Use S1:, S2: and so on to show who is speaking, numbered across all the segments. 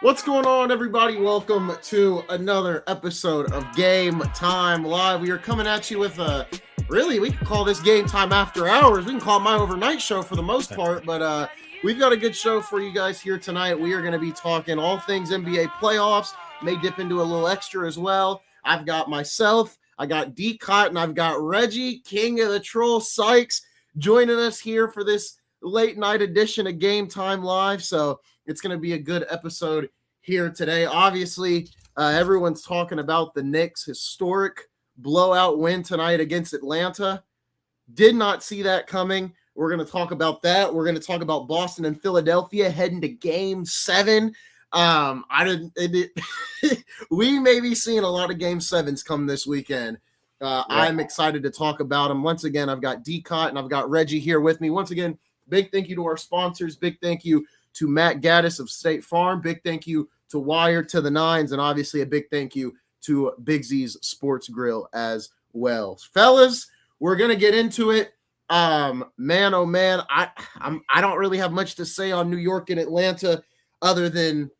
S1: What's going on, everybody? Welcome to another episode of Game Time Live. We are coming at you with we can call this Game Time After Hours. We can call it my overnight show for the most part, but we've got a good show for you guys here tonight. We are going to be talking all things NBA playoffs, may dip into a little extra as well. I've got myself, I got D. Cotton, I've got Reggie, King of the Troll Sykes, joining us here for this late night edition of Game Time Live. So it's going to be a good episode here today. Obviously, everyone's talking about the Knicks' historic blowout win tonight against Atlanta. Did not see that coming. We're going to talk about that. We're going to talk about Boston and Philadelphia heading to Game 7. We may be seeing a lot of Game 7s come this weekend. I'm excited to talk about them. Once again, I've got D-Cot and I've got Reggie here with me. Once again, big thank you to our sponsors. Big thank you to Matt Gaddis of State Farm. Big thank you to Wire to the Nines. And obviously a big thank you to Big Z's Sports Grill as well. Fellas, we're going to get into it. Man, oh man, I don't really have much to say on New York and Atlanta other than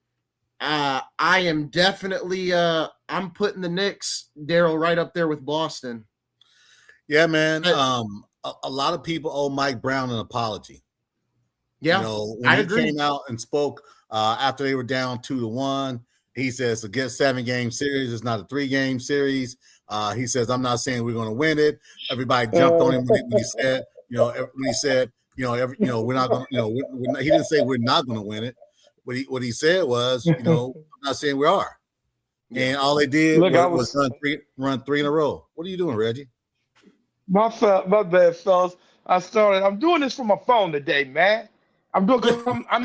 S1: I am definitely I'm putting the Knicks, Daryl, right up there with Boston.
S2: Yeah, man. A lot of people owe Mike Brown an apology.
S1: Yeah,
S2: when he came out and spoke after they were down 2-1, he says, "Against 7-game series, it's not a 3-game series." He says, "I'm not saying we're going to win it." Everybody jumped on him when he said, we're not going to, he didn't say we're not going to win it. What he said was, I'm not saying we are. And all they did was run three in a row. What are you doing, Reggie?
S3: My bad, fellas. I'm doing this from my phone today, man. I'm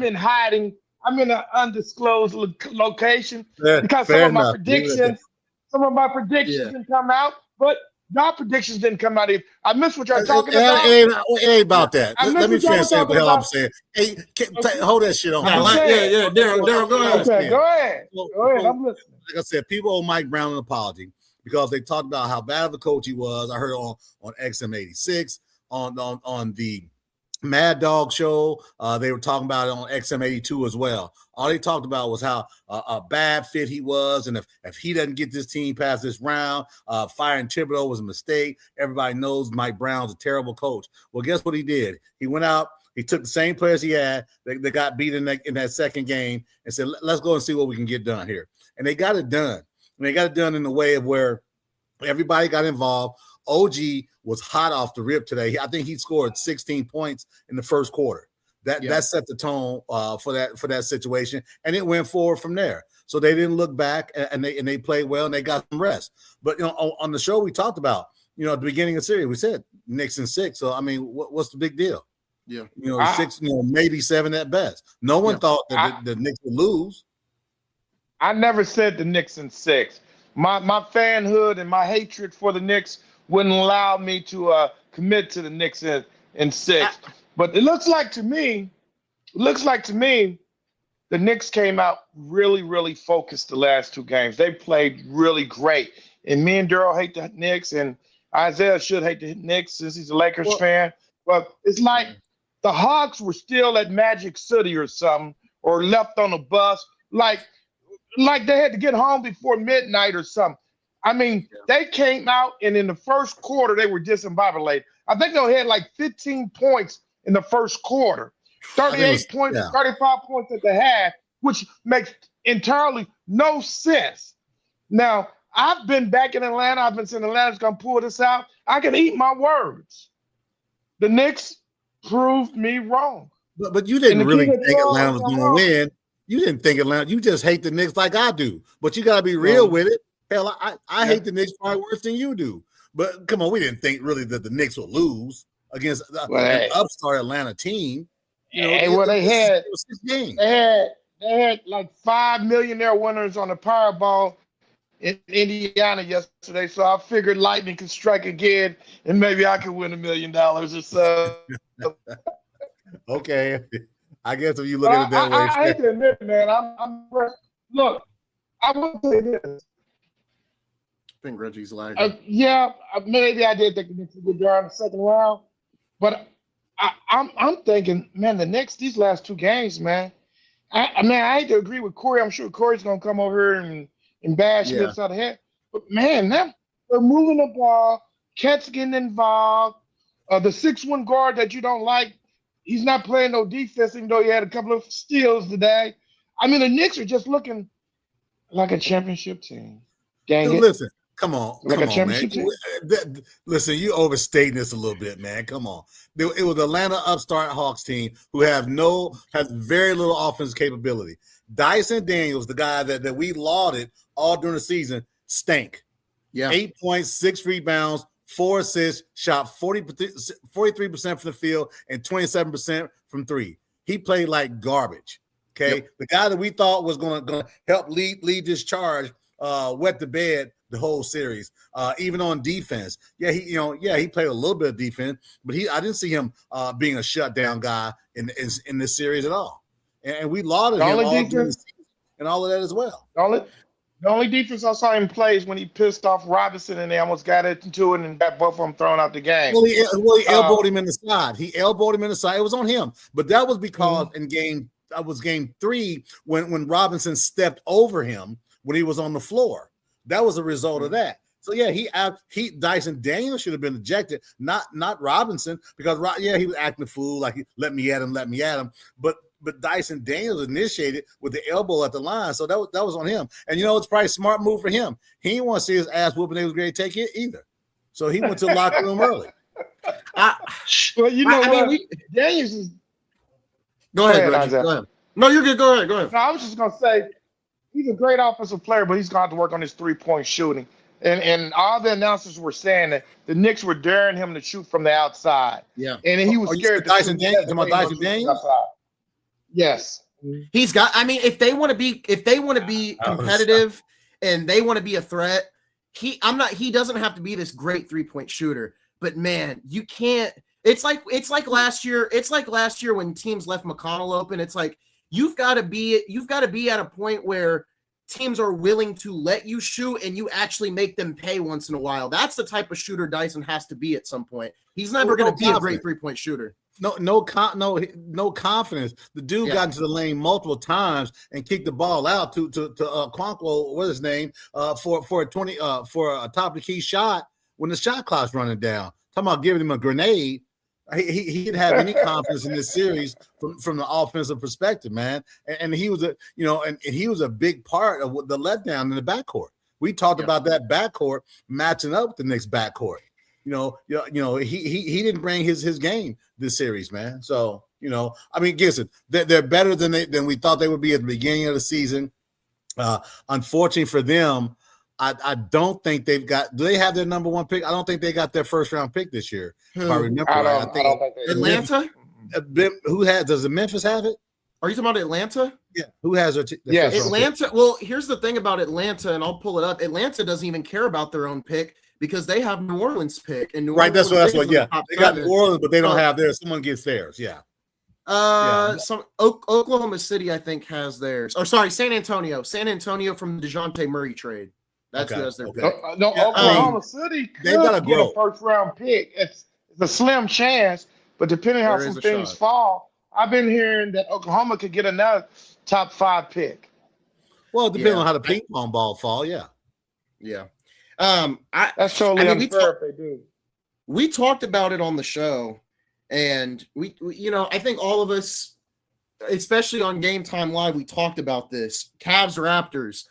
S3: in hiding. I'm in an undisclosed location because some of my predictions didn't come out, but y'all predictions didn't come out either. I missed what y'all talking about.
S2: It ain't about that. Let me finish saying what the hell I'm saying. Hey, hold that shit on.
S1: Yeah, Daryl, go ahead.
S3: Okay, go ahed. I'm listening.
S2: Like I said, people owe Mike Brown an apology because they talked about how bad of a coach he was. I heard on XM86, on the Mad Dog show. They were talking about it on XM82 as well. All they talked about was how a bad fit he was, and if he doesn't get this team past this round, firing Thibodeau was a mistake. Everybody knows Mike Brown's a terrible coach. Well, guess what he did? He went out, he took the same players he had that got beat in that second game and said, let's go and see what we can get done here. And they got it done. And they got it done in the way of where everybody got involved. OG was hot off the rip today. I think he scored 16 points in the first quarter. That set the tone for that situation, and it went forward from there. So they didn't look back, and they played well, and they got some rest. But on the show we talked about, at the beginning of the series, we said Knicks in 6. So I mean, what's the big deal?
S1: Yeah,
S2: 6, maybe 7 at best. No one thought that the Knicks would lose.
S3: I never said the Knicks in 6. My fanhood and my hatred for the Knicks wouldn't allow me to commit to the Knicks in 6. But it looks like to me, the Knicks came out really, really focused the last 2 games. They played really great. And me and Daryl hate the Knicks, and Isaiah should hate the Knicks since he's a Lakers fan. But it's like the Hawks were still at Magic City or something, or left on a bus, like they had to get home before midnight or something. I mean, they came out, and in the first quarter, they were discombobulated. I think they had like 15 points in the first quarter, 38 points, 35 points at the half, which makes entirely no sense. Now, I've been back in Atlanta. I've been saying Atlanta's going to pull this out. I can eat my words. The Knicks proved me wrong.
S2: But you didn't really think Atlanta was going to win. You didn't think Atlanta. You just hate the Knicks like I do. But you got to be real with it. Hell, I hate the Knicks probably worse than you do. But come on, we didn't think really that the Knicks would lose against an upstart Atlanta team.
S3: They had like 5 millionaire winners on the Powerball in Indiana yesterday. So I figured lightning could strike again, and maybe I could win $1 million or so.
S2: Okay, I guess if you look at it that way,
S3: I hate to admit, man. Look. I will say this.
S1: I think Reggie's lagging.
S3: Maybe I did think the Knicks would get there in the second round, but I'm thinking, man, the Knicks these last 2 games, man. I hate to agree with Corey. I'm sure Corey's gonna come over here and bash me
S1: Yeah.
S3: upside the head. But man, they're moving the ball, Cat's getting involved. The 6'1" guard that you don't like, he's not playing no defense, even though he had a couple of steals today. I mean, the Knicks are just looking like a championship team. Dang
S2: Dude,
S3: it.
S2: listen, come on,
S3: Like a
S2: man.
S3: championship team?
S2: Listen, you overstating this a little bit, man. Come on. It was the Atlanta upstart Hawks team who has very little offensive capability. Dyson Daniels, the guy that we lauded all during the season, stank.
S1: Yeah.
S2: 8 points, 6 rebounds, 4 assists, shot 43% from the field and 27% from three. He played like garbage. Okay.
S1: Yep.
S2: The guy that we thought was gonna help lead this charge wet the bed the whole series. Even on defense. Yeah, he played a little bit of defense, but I didn't see him being a shutdown guy in this series at all. And we lauded him all during the season and all of that as well.
S3: The only defense I saw him play is when he pissed off Robinson and they almost got into it and got both of them thrown out the game.
S2: Well, he elbowed him in the side. He elbowed him in the side. It was on him. But that was because in game 3 when Robinson stepped over him when he was on the floor. That was a result of that. So yeah, Dyson Daniels should have been ejected, not Robinson, because he was acting a fool, like let me at him. But Dyson Daniels initiated with the elbow at the line, so that was on him. And it's probably a smart move for him. He didn't want to see his ass whooping. They was going to take it either, so he went to the locker room early.
S3: Well, Daniels is.
S1: Go ahead, Reggie. Go ahead. No, you're good. Go ahead.
S3: No, I was just gonna say he's a great offensive player, but he's going to have to work on his 3-point shooting. And all the announcers were saying that the Knicks were daring him to shoot from the outside.
S1: Yeah,
S3: and he was scared.
S2: Dyson Daniels. Dyson Daniels.
S3: Yes,
S1: he's got. I mean, if they want to be competitive and they want to be a threat, he doesn't have to be this great 3-point shooter. But man, you can't. It's like last year. It's like last year when teams left McConnell open. It's like you've got to be at a point where teams are willing to let you shoot and you actually make them pay once in a while. That's the type of shooter Dyson has to be at some point. He's never going to be a great 3-point shooter.
S2: No confidence. The dude got into the lane multiple times and kicked the ball out to Quanquo, what's his name, for a top of the key shot when the shot clock's running down. Talking about giving him a grenade. He didn't have any confidence in this series from the offensive perspective, man. And he was he was a big part of the letdown in the backcourt. We talked about that backcourt matching up with the Knicks backcourt. He didn't bring his game this series, man. So, I mean, listen, they're better than we thought they would be at the beginning of the season. Unfortunately for them, I don't think they've got. Do they have their number one pick? I don't think they got their first round pick this year. If I remember right. I don't think they
S1: Atlanta.
S2: Does the Memphis have it?
S1: Are you talking about Atlanta?
S2: Yeah. Who has their?
S3: Yes,
S1: Atlanta. Well, here's the thing about Atlanta, and I'll pull it up. Atlanta doesn't even care about their own pick because they have New Orleans pick, and New Orleans
S2: that's what. Yeah, they got New Orleans, but they don't have theirs. Someone gets theirs. Yeah.
S1: Oklahoma City, I think, has theirs. Or sorry, San Antonio. San Antonio from the DeJounte Murray trade. That's who has their pick.
S3: Oklahoma City could get a first round pick. It's a slim chance, but depending on how some things fall, I've been hearing that Oklahoma could get another top 5 pick.
S2: Well, depending on how the ping pong ball fall, yeah.
S3: That's totally unfair if they do.
S1: We talked about it on the show, and we I think all of us, especially on Game Time Live, we talked about this. Cavs Raptors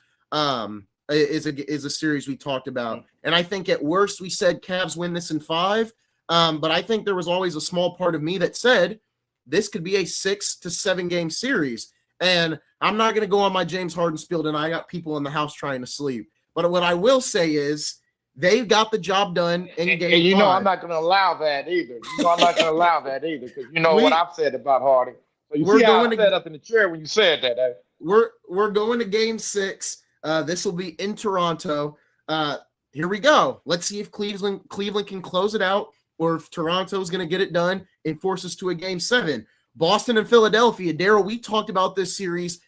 S1: is a series we talked about, and I think at worst we said Cavs win this in 5. But I think there was always a small part of me that said this could be a 6 to 7 game series. And I'm not going to go on my James Harden spiel, and I got people in the house trying to sleep. But what I will say is they got the job done in game 5.
S3: I'm not going to allow that either. I'm not going to allow that either because what I've said about Harden. So you see how I sat up in the chair when you said that. Eh?
S1: We're going to game 6. This will be in Toronto. Here we go. Let's see if Cleveland can close it out, or if Toronto's going to get it done and force us to a game 7. Boston and Philadelphia. Daryl, we talked about this series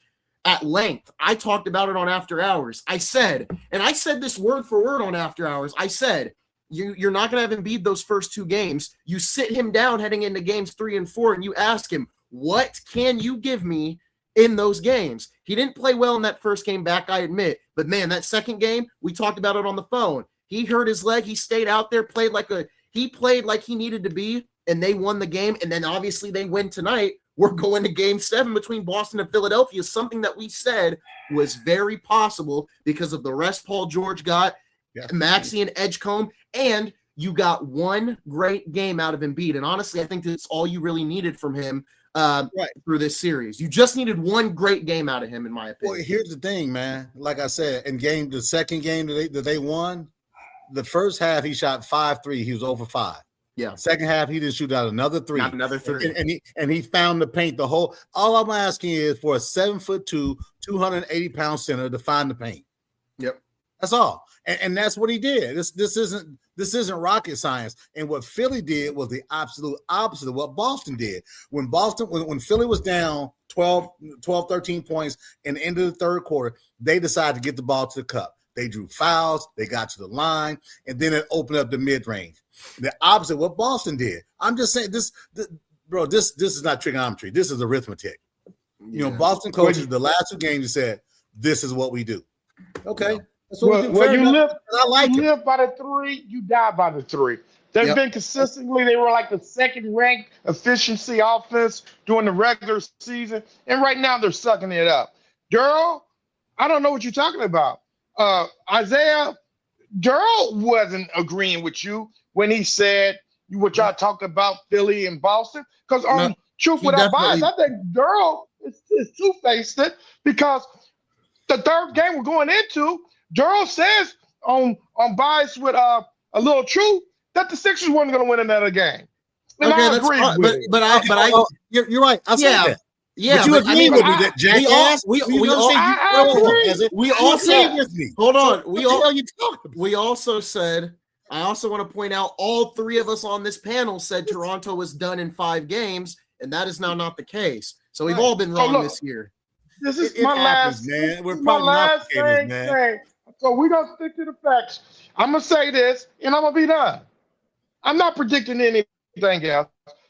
S1: at length. I talked about it on After Hours. I said this word for word on After Hours. I said, you're not going to have Embiid those first 2 games. You sit him down heading into games 3 and 4, and you ask him, what can you give me in those games. He didn't play well in that first game back, I admit. But, man, that second game, we talked about it on the phone. He hurt his leg. He stayed out there, played like he needed to be, and they won the game. And then, obviously, they win tonight. We're going to Game 7 between Boston and Philadelphia, something that we said was very possible because of the rest Paul George got, Maxey and Edgecombe, and you got one great game out of Embiid. And honestly, I think that's all you really needed from him through this series. You just needed one great game out of him, in my opinion.
S2: Well, here's the thing, man. Like I said, the second game that they won, the first half he shot 5-3. He was over 5.
S1: Yeah.
S2: Second half he didn't shoot out another 3.
S1: Not another 3.
S2: And he found the paint. All I'm asking is for a 7'2", 280-pound center to find the paint.
S1: Yep.
S2: That's all. And that's what he did. This isn't rocket science. And what Philly did was the absolute opposite of what Boston did. When Philly was down 12, 13 points in the end of the third quarter, they decided to get the ball to the cup. They drew fouls, they got to the line, and then it opened up the mid-range. The opposite of what Boston did. I'm just saying this is not trigonometry. This is arithmetic. Yeah. Boston coaches the last 2 games said, this is what we do. Okay. Yeah. That's what we do.
S3: Well, you live by the 3, you die by the 3. They've been consistently, they were like the second-ranked efficiency offense during the regular season, and right now they're sucking it up. Daryl, I don't know what you're talking about. Isaiah, Daryl wasn't agreeing with you when he said what y'all talked about Philly and Boston. Because on Truth Without Bias, I think Daryl is two-faced it because the third game we're going into, Daryl says on Bias with a little truth that the Sixers weren't going to win another game. And I agree with it.
S2: But you're right. I said that.
S1: Yeah,
S2: but you agree with me that jackass.
S1: We also said. I also want to point out all 3 of us on this panel said Toronto was done in 5 games, and that is now not the case. So we've all been wrong this year.
S3: This is my last, man. We're probably not famous, man. So we're gonna stick to the facts. I'm gonna say this, and I'm gonna be done. I'm not predicting anything else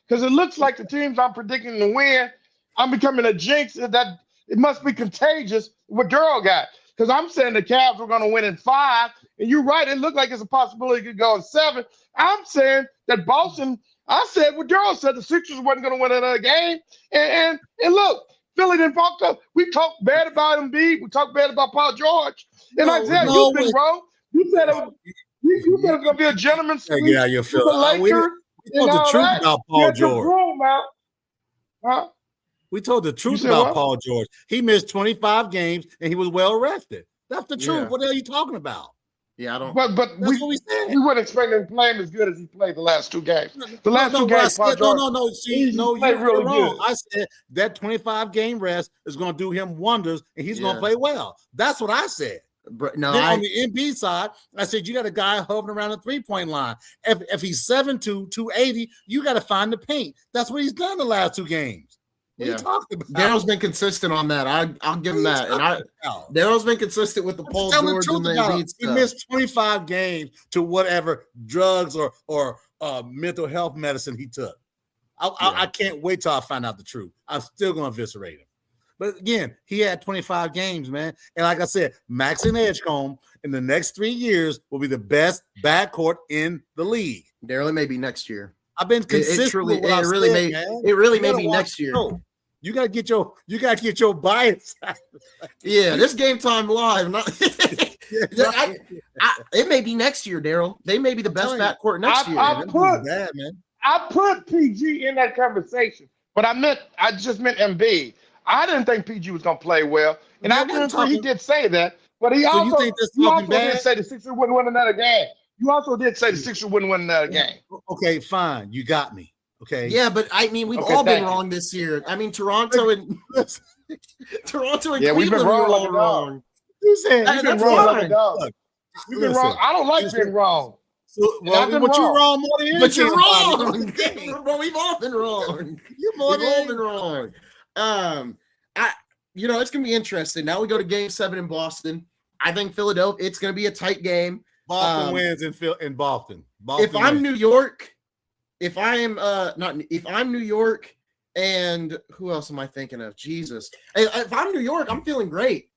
S3: because it looks like the teams I'm predicting to win. I'm becoming a jinx that it must be contagious what Daryl got. Because I'm saying the Cavs were going to win in 5, and you're right. It looked like it's a possibility it could go in 7. I'm saying that Boston. I said what Daryl said. The Sixers wasn't going to win another game. And look, Philly didn't fuck up. We talked bad about Embiid. We talked bad about Paul George. And Isaiah, you've been wrong. You said it was going to be a gentleman's speech.
S2: Yeah, you feel we told the truth about Paul George. Huh? We told the truth about Paul George. He missed 25 games and he was well rested. That's the truth. What the hell are you talking about?
S1: Yeah, I don't.
S3: But we wouldn't expect him to play him as good as he played the last 2 games. The last 2 games, Paul George.
S2: You're really wrong. I said that 25 game rest is going to do him wonders and he's going to play well. That's what I said.
S1: But
S2: on the NB side, I said you got a guy hovering around the 3-point line. If he's 7'2", 280, you got to find the paint. That's what he's done the last 2 games. What are you talking about?
S1: Daryl's been consistent on that. I'll give him that. And Daryl's been consistent with the Paul George and the Embiid stuff.
S2: He missed 25 games to whatever drugs or mental health medicine he took. I can't wait till I find out the truth. I'm still going to eviscerate him. But again, he had 25 games, man. And like I said, Max and Edgecombe in the next 3 years will be the best backcourt in the league.
S1: Daryl, it may be next year.
S2: I've been consistent.
S1: It really may be next year.
S2: You gotta get your bias.
S1: Yeah, this Game Time Live. It may be next year, Daryl. They may be the best backcourt next year.
S3: I put PG in that conversation, but I just meant Embiid. I didn't think PG was gonna play well, and I didn't think he did say that. But he also did say the Sixers wouldn't win another game. You also did say the Sixers wouldn't win another game.
S2: Okay, fine. You got me. Okay.
S1: Yeah, but I mean, we've all been wrong this year. I mean, Toronto and Cleveland
S3: we've been wrong.
S2: You said
S3: we've been wrong like a dog. We've been wrong. I don't like being wrong.
S2: But you're wrong more than
S1: But you're wrong. But we've all been wrong.
S2: We've all
S1: been wrong. It's gonna be interesting. Now we go to Game 7 in Boston. I think Philadelphia. It's gonna be a tight game.
S2: Boston wins in Boston.
S1: If I'm New York, if I'm New York And who else am I thinking of? Jesus. Hey, if I'm New York, I'm feeling great.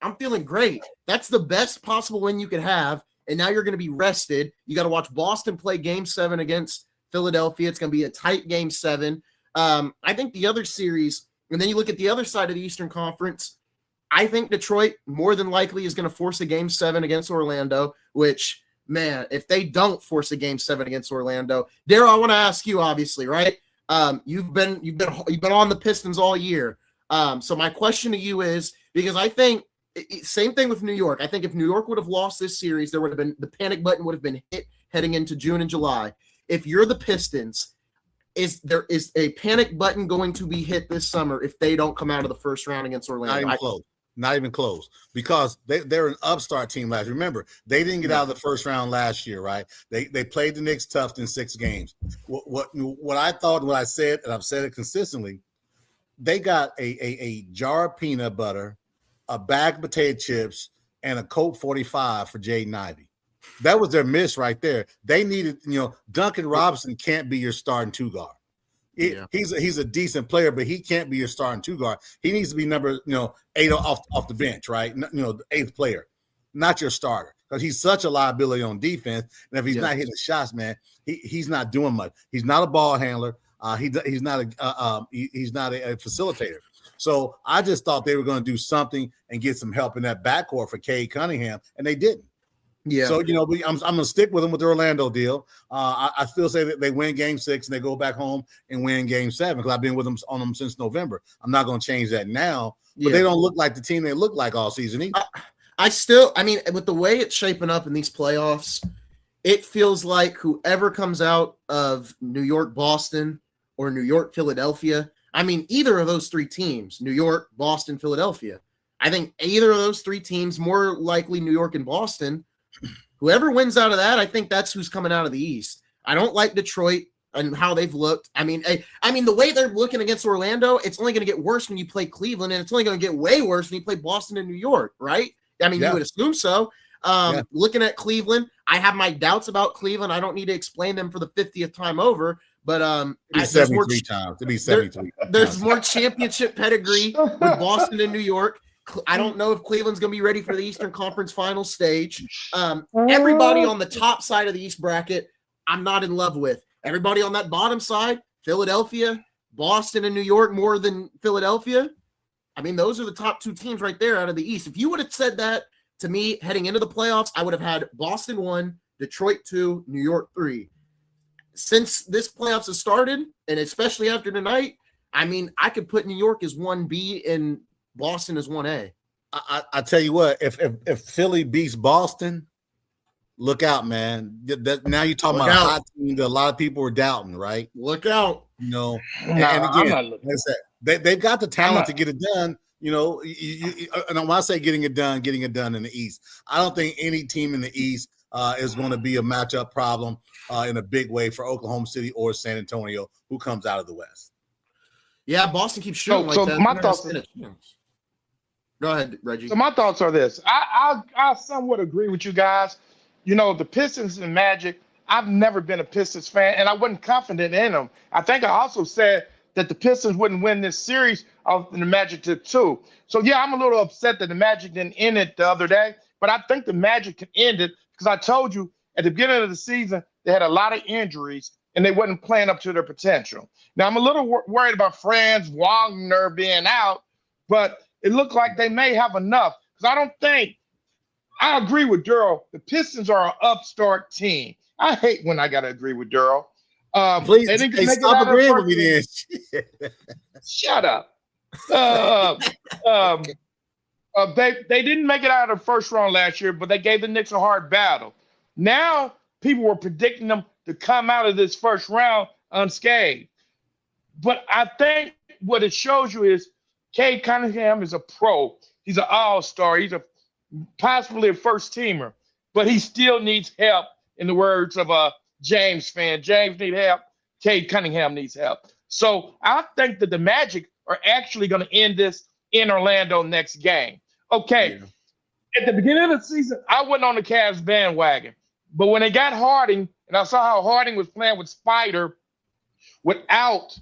S1: That's the best possible win you could have. And now you're going to be rested. You got to watch Boston play Game 7 against Philadelphia. It's going to be a tight Game 7. I think the other series, and then you look at the other side of the Eastern Conference, I think Detroit more than likely is going to force a Game 7 against Orlando, which, man, if they don't force a Game 7 against Orlando, Daryl, I want to ask you, obviously, right? You've been on the Pistons all year. So my question to you is, because I think same thing with New York. I think if New York would have lost this series, there would have been the panic button would have been hit heading into June and July. If you're the Pistons, is a panic button going to be hit this summer if they don't come out of the first round against Orlando?
S2: Not even close, because they're an upstart team last year. Remember, they didn't get out of the first round last year, right? They played the Knicks tough in 6 games. What I thought, what I said, and I've said it consistently, they got a jar of peanut butter, a bag of potato chips, and a Coke 45 for Jaden Ivey. That was their miss right there. They needed, Duncan Robinson can't be your starting 2 guard. He's a decent player, but he can't be your starting 2 guard. He needs to be number 8 off the bench, right? The 8th player, not your starter, because he's such a liability on defense. And if he's not hitting shots, man, he's not doing much. He's not a ball handler. He's not a facilitator. So I just thought they were going to do something and get some help in that backcourt for Cade Cunningham, and they didn't. Yeah. So, I'm going to stick with them with the Orlando deal. I still say that they win Game 6 and they go back home and win Game 7, because I've been with them on them since November. I'm not going to change that now, but they don't look like the team they look like all season either.
S1: With the way it's shaping up in these playoffs, it feels like whoever comes out of New York, Boston, or New York, Philadelphia, either of those 3 teams, New York, Boston, Philadelphia, I think either of those 3 teams, more likely New York and Boston, whoever wins out of that, I think that's who's coming out of the East. I don't like Detroit and how they've looked. The way they're looking against Orlando, it's only going to get worse when you play Cleveland, and it's only going to get way worse when you play Boston and New York, right? You would assume so. Looking at Cleveland, I have my doubts about Cleveland. I don't need to explain them for the 50th time over, but
S2: there's
S1: more championship pedigree with Boston and New York. I don't know if Cleveland's going to be ready for the Eastern Conference final stage. Everybody on the top side of the East bracket, I'm not in love with. Everybody on that bottom side, Philadelphia, Boston, and New York more than Philadelphia. Those are the top 2 teams right there out of the East. If you would have said that to me heading into the playoffs, I would have had Boston 1, Detroit 2, New York 3. Since this playoffs has started, and especially after tonight, I could put New York as 1B and Boston is 1A.
S2: I tell you what, if Philly beats Boston, look out, man. Now you're talking about a hot team that a lot of people were doubting, right?
S1: Look out.
S2: And again, like I said, they've got the talent to get it done. And when I say getting it done in the East, I don't think any team in the East is going to be a matchup problem in a big way for Oklahoma City or San Antonio, who comes out of the West.
S1: Yeah, Boston keeps shooting like that.
S3: My thoughts.
S1: Go ahead, Reggie.
S3: So my thoughts are this. I somewhat agree with you guys. The Pistons and Magic, I've never been a Pistons fan, and I wasn't confident in them. I think I also said that the Pistons wouldn't win this series of the Magic to 2. So, yeah, I'm a little upset that the Magic didn't end it the other day, but I think the Magic can end it, because I told you at the beginning of the season they had a lot of injuries and they wasn't playing up to their potential. Now, I'm a little worried about Franz Wagner being out, but it looked like they may have enough, because I agree with Daryl. The Pistons are an upstart team. I hate when I got to agree with Daryl.
S2: Please stop agreeing with me then.
S3: Shut up. They didn't make it out of the first round last year, but they gave the Knicks a hard battle. Now people were predicting them to come out of this first round unscathed. But I think what it shows you is Cade Cunningham is a pro. He's an all-star. He's possibly a first-teamer, but he still needs help, in the words of a James fan. James needs help. Cade Cunningham needs help. So I think that the Magic are actually going to end this in Orlando next game. Okay. Yeah. At the beginning of the season, I wasn't on the Cavs bandwagon. But when they got Harding, and I saw how Harding was playing with Spider without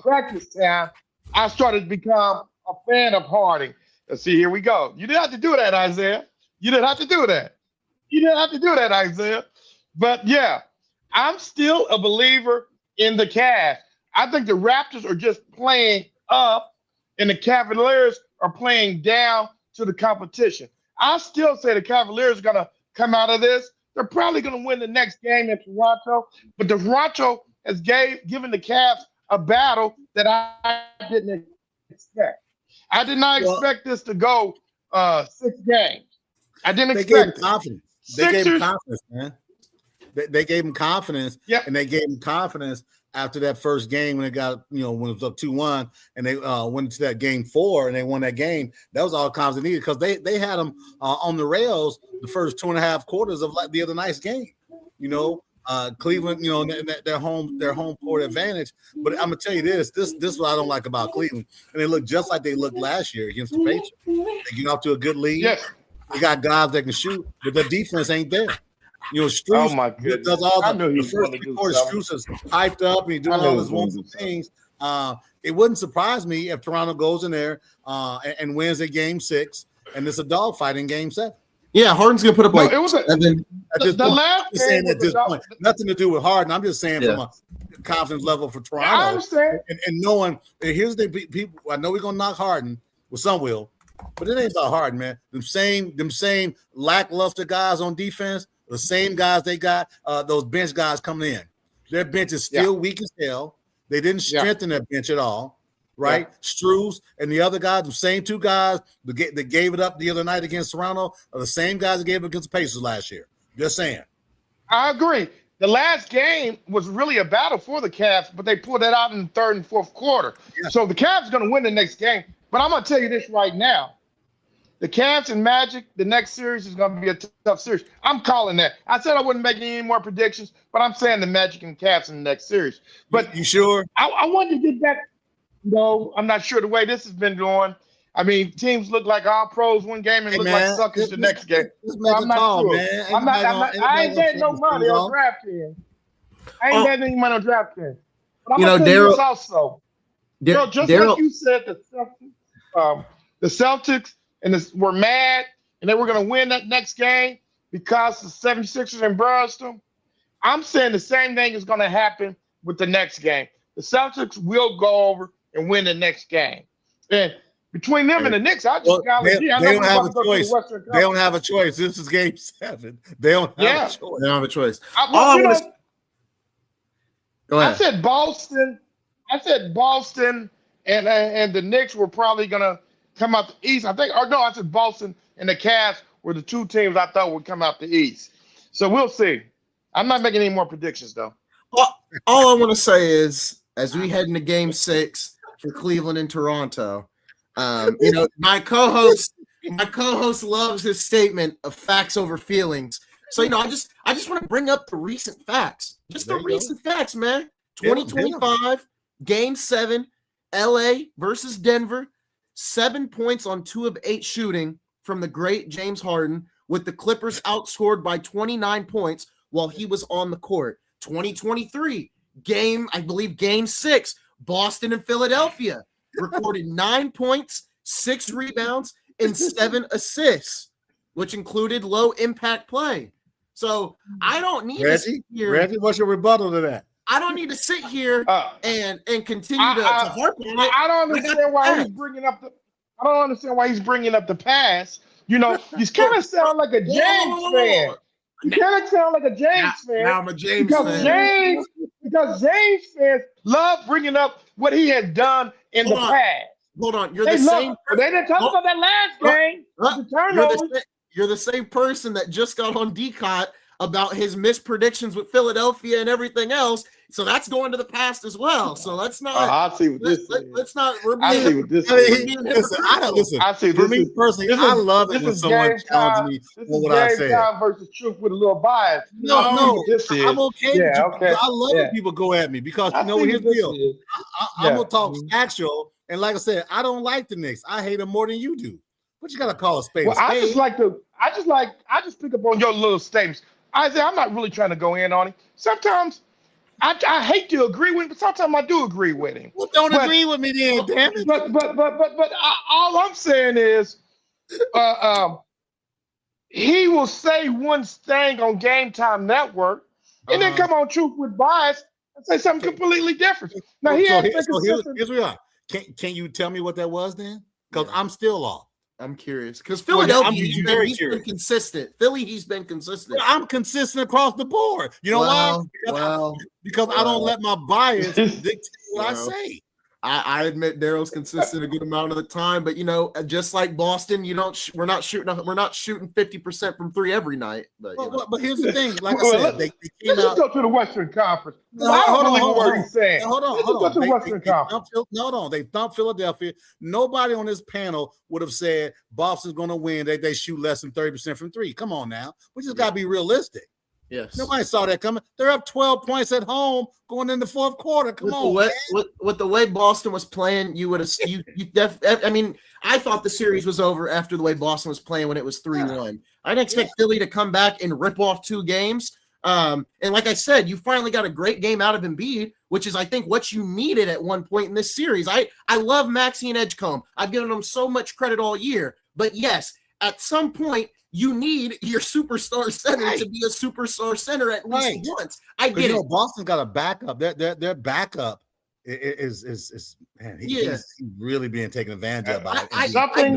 S3: practice time, I started to become a fan of Harding. Let's see, here we go. You didn't have to do that, Isaiah. You didn't have to do that. You didn't have to do that, Isaiah. But yeah, I'm still a believer in the Cavs. I think the Raptors are just playing up, and the Cavaliers are playing down to the competition. I still say the Cavaliers are going to come out of this. They're probably going to win the next game in Toronto, but Toronto has given the Cavs a battle that I didn't expect. I did not expect this to go 6 games. I didn't expect
S2: confidence. They gave him confidence, man. They gave him confidence, and they gave him confidence after that first game when it got, when it was up 2-1, and they went to that game 4 and they won that game. That was all the confidence they needed because they had them on the rails the first 2.5 quarters of the other night's game. Cleveland, their home court advantage. But I'm gonna tell you this is what I don't like about Cleveland, and they look just like they looked last year against the Patriots. They get off to a good lead.
S3: Yes.
S2: They got guys that can shoot, but the defense ain't there. Strus,
S3: oh my goodness,
S2: does all the first 3 quarters. Strus is hyped up and he's doing all his wonderful things. It wouldn't surprise me if Toronto goes in there and wins a game 6, and it's a dogfight in game 7.
S1: Yeah, Harden's gonna put up
S3: it was
S1: the
S3: last game
S2: at this point, nothing to do with Harden. I'm just saying from a confidence level for Toronto.
S3: I understand.
S2: And knowing, and here's the people. I know we're gonna knock Harden, well, some will, but it ain't about Harden, man. Them same lackluster guys on defense, the same guys they got, those bench guys coming in. Their bench is still weak as hell. They didn't strengthen their bench at all. Right, Strus and the other guys, the same 2 guys that gave it up the other night against Toronto, are the same guys that gave it against the Pacers last year. Just saying.
S3: I agree. The last game was really a battle for the Cavs, but they pulled that out in the 3rd and 4th quarter. Yeah. So the Cavs are going to win the next game. But I'm going to tell you this right now. The Cavs and Magic, the next series is going to be a tough series. I'm calling that. I said I wouldn't make any more predictions, but I'm saying the Magic and Cavs in the next series. But
S2: you sure?
S3: I wanted to get back. No, I'm not sure the way this has been going. I mean, teams look like all pros one game and look like suckers the next game. I'm not sure. Man. I ain't getting no money on DraftKings. I ain't getting any money on DraftKings. But I'm going to tell you this also. Just like you said, the Celtics were mad and they were going to win that next game because the 76ers embarrassed them. I'm saying the same thing is going to happen with the next game. The Celtics will go over and win the next game. And between them and the Knicks, I just got
S2: they don't have a choice. They don't have a choice. This is game 7. They don't have a choice.
S1: They don't have a choice.
S2: Go ahead.
S3: I said Boston, and the Knicks were probably gonna come out the East. I said Boston and the Cavs were the 2 teams I thought would come out the East. So we'll see. I'm not making any more predictions though.
S1: All I want to say is, as we head into game 6 for Cleveland and Toronto, my co-host loves his statement of facts over feelings. So, I just want to bring up the recent facts. Just the recent facts, man. 2025, game 7, LA versus Denver, 7 points on 2 of 8 shooting from the great James Harden, with the Clippers outscored by 29 points while he was on the court. 2023, game 6, Boston and Philadelphia recorded 9 points, 6 rebounds, and 7 assists, which included low impact play. So I don't need to sit here.
S2: Reggie, what's your rebuttal to that?
S1: I don't need to sit here and continue to harp on it.
S3: I don't understand why he's bringing up the. I don't understand why he's bringing up the pass. He's kind of sound like a James fan. You kind of sound like a James fan.
S1: Now I'm a James fan.
S3: Because James fans love bringing up what he has done in the past.
S1: Hold on. You're the same.
S3: They didn't talk about that last game.
S1: You're the same person that just got on D-Cot about his mispredictions with Philadelphia and everything else. So that's going to the past as well. So let's not.
S3: I see what this is.
S1: Let's not.
S2: I see what this is. Listen.
S3: I see.
S2: For me personally, I love it when someone challenges me on what I say.
S3: Versus truth with a little bias.
S2: No. I'm okay. Yeah, okay. I love when people go at me because here's the deal. I'm gonna talk actual, and like I said, I don't like the Knicks. I hate them more than you do. But you gotta call a spade a spade.
S3: I just pick up on your little statements. Isaiah, I'm not really trying to go in on him. Sometimes I hate to agree with him, but sometimes I do agree with him.
S2: Well, don't agree with me then, damn it.
S3: But all I'm saying is, he will say one thing on Game Time Network, and then come on Truth with Bias and say something completely different. Now here's
S2: we are. Can you tell me what that was then? Because I'm still off.
S1: I'm curious because Philadelphia, he's
S2: curious.
S1: been consistent. Philly, he's been consistent.
S2: I'm consistent across the board. You know why? Because I don't let my bias dictate what I say.
S1: I admit Daryl's consistent a good amount of the time, but just like Boston, we're not shooting 50% from three every night. But
S2: here's the thing, like I said, they came
S3: out. Let's go to the Western Conference. Hold on. They thumped Philadelphia.
S2: Nobody on this panel would have said Boston's going to win. They shoot less than 30% from three. Come on now, we just got to be realistic.
S1: Yes.
S2: Nobody saw that coming. They're up 12 points at home going in the fourth quarter. Come on,
S1: with the way Boston was playing, you would have. I thought the series was over after the way Boston was playing when it was 3-1. I didn't expect Philly to come back and rip off 2 games. And like I said, you finally got a great game out of Embiid, which is, I think, what you needed at one point in this series. I love Maxey and Edgecombe. I've given them so much credit all year. But yes, at some point, you need your superstar center to be a superstar center at least once. I get it.
S2: Boston's got a backup. Their backup is man. He's really being taken advantage of by
S1: I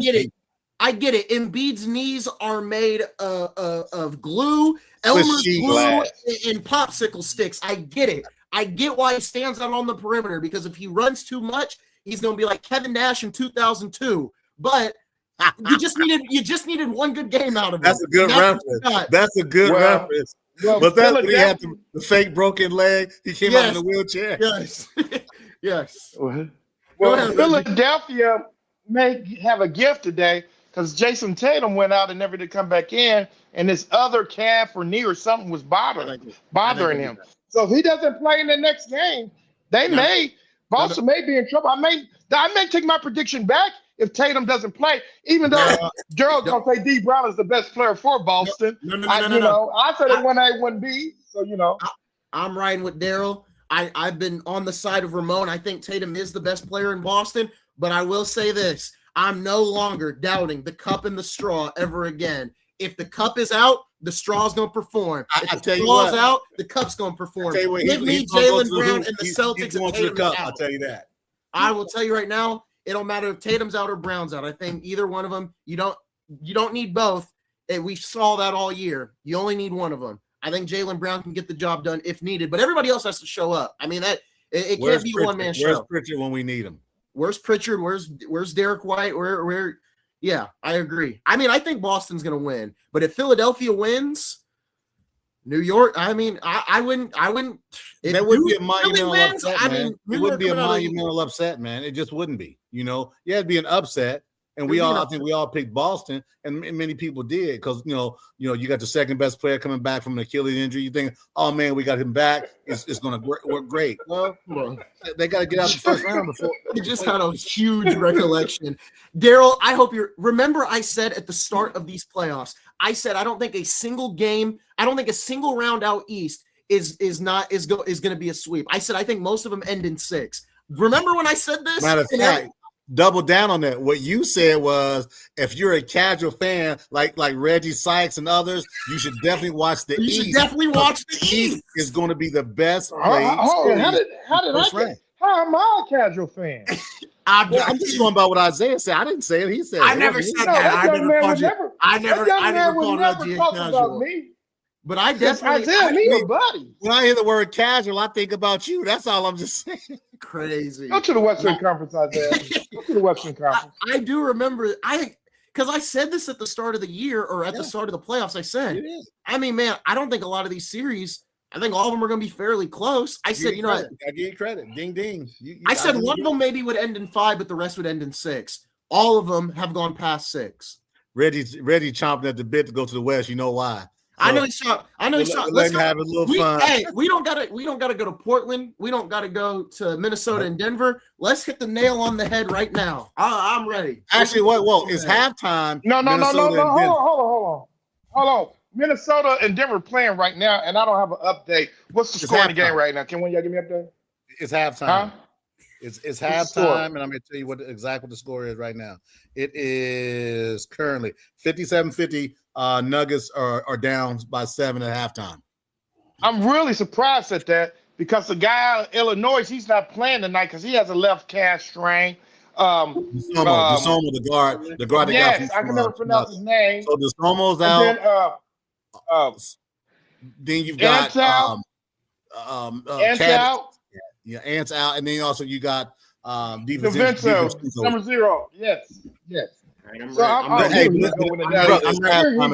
S1: get it. I get it. Embiid's knees are made of glue, Elmer's glue, and popsicle sticks. I get it. I get why he stands out on the perimeter, because if he runs too much, he's going to be like Kevin Nash in 2002. But you just needed one good game out of him.
S2: That's a good reference. That's a good reference. But that's when he had the fake broken leg. He came out in a wheelchair.
S1: Yes. Yes.
S3: Well, Philadelphia may have a gift today because Jason Tatum went out and never did come back in, and his other calf or knee or something was bothering him. So if he doesn't play in the next game, Boston may be in trouble. I may take my prediction back if Tatum doesn't play, even though Gerald's going to say D. Brown is the best player for Boston. I said it 1A, 1B, so
S1: I'm riding with Daryl. I've been on the side of Ramon. I think Tatum is the best player in Boston, but I will say this. I'm no longer doubting the cup and the straw ever again. If the cup is out, the straw's going to perform. If the straw's out, the cup's going to perform. Give me Jaylen Brown and the Celtics and Tatum out.
S2: I'll tell you that.
S1: I will tell you right now, it don't matter if Tatum's out or Brown's out. I think either one of them, you don't need both. And we saw that all year. You only need one of them. I think Jaylen Brown can get the job done if needed, but everybody else has to show up. I mean, it can't be a one-man show.
S2: Where's Pritchard when we need him?
S1: Where's Pritchard? Where's Derek White? Where? Yeah, I agree. I mean, I think Boston's going to win, but if Philadelphia wins, New York, I mean, I wouldn't.
S2: That wouldn't be a monumental upset, man. It wouldn't be a monumental upset, man. It just wouldn't be. It'd be an upset. And I think we all picked Boston, and many people did because you got the second best player coming back from an Achilles injury. You think, oh man, we got him back. It's going to work great. Well, they got to get out the first round before.
S1: You just had a huge recollection, Daryl. I hope you remember. I said at the start of these playoffs, I said I don't think a single round out east is going to be a sweep. I said I think most of them end in 6. Remember when I said this?
S2: Matter of fact. Double down on that. What you said was, if you're a casual fan like Reggie Sykes and others, you should definitely watch the East.
S1: You should definitely watch the East.
S2: Is going to be the best play.
S3: How am I a casual fan?
S2: I'm just going by what Isaiah said. I didn't say it. He said it.
S1: I never said that. I never
S3: talk about me.
S1: But I definitely
S2: when I hear the word casual, I think about you. That's all I'm just saying.
S1: Crazy.
S3: Go to the Western Conference, Isaiah. Go to the Western Conference.
S1: I do remember because I said this at the start of the year or at the start of the playoffs. I said, I mean, man, I don't think a lot of these series, I think all of them are going to be fairly close. I said,
S2: I give you credit. Ding, ding.
S1: I said one of them maybe would end in 5, but the rest would end in 6. All of them have gone past 6.
S2: Reggie chomping at the bit to go to the West. You know why?
S1: So, I know he's shot.
S2: Let's have a little fun.
S1: Hey, we don't gotta go to Portland. We don't gotta go to Minnesota and Denver. Let's hit the nail on the head right now. I'm ready.
S2: Actually, it's halftime.
S3: No. Hold on. Minnesota and Denver playing right now, and I don't have an update. What's the
S2: It's
S3: score in the game
S2: halftime.
S3: right now? Can one of y'all give me an update?
S2: It's halftime.
S3: Huh?
S2: It's
S3: What's the score?
S2: halftime, and I'm going to tell you exactly what the score is right now. It is currently 57-50. Nuggets are down by 7 at halftime.
S3: I'm really surprised at that because the guy out of Illinois, he's not playing tonight because he has a left calf strain.
S2: DeSomo, the guard that got
S3: Yes,
S2: from
S3: I can never pronounce his name.
S2: So DeSomo's
S3: And
S2: out.
S3: then
S2: Then you've got
S3: Ant's out. Ant's
S2: Cat-
S3: out.
S2: Yeah, Ant's out, and then also you got
S3: DiVincenzo, number 0. Yes. So I'm
S1: ready.
S3: ready to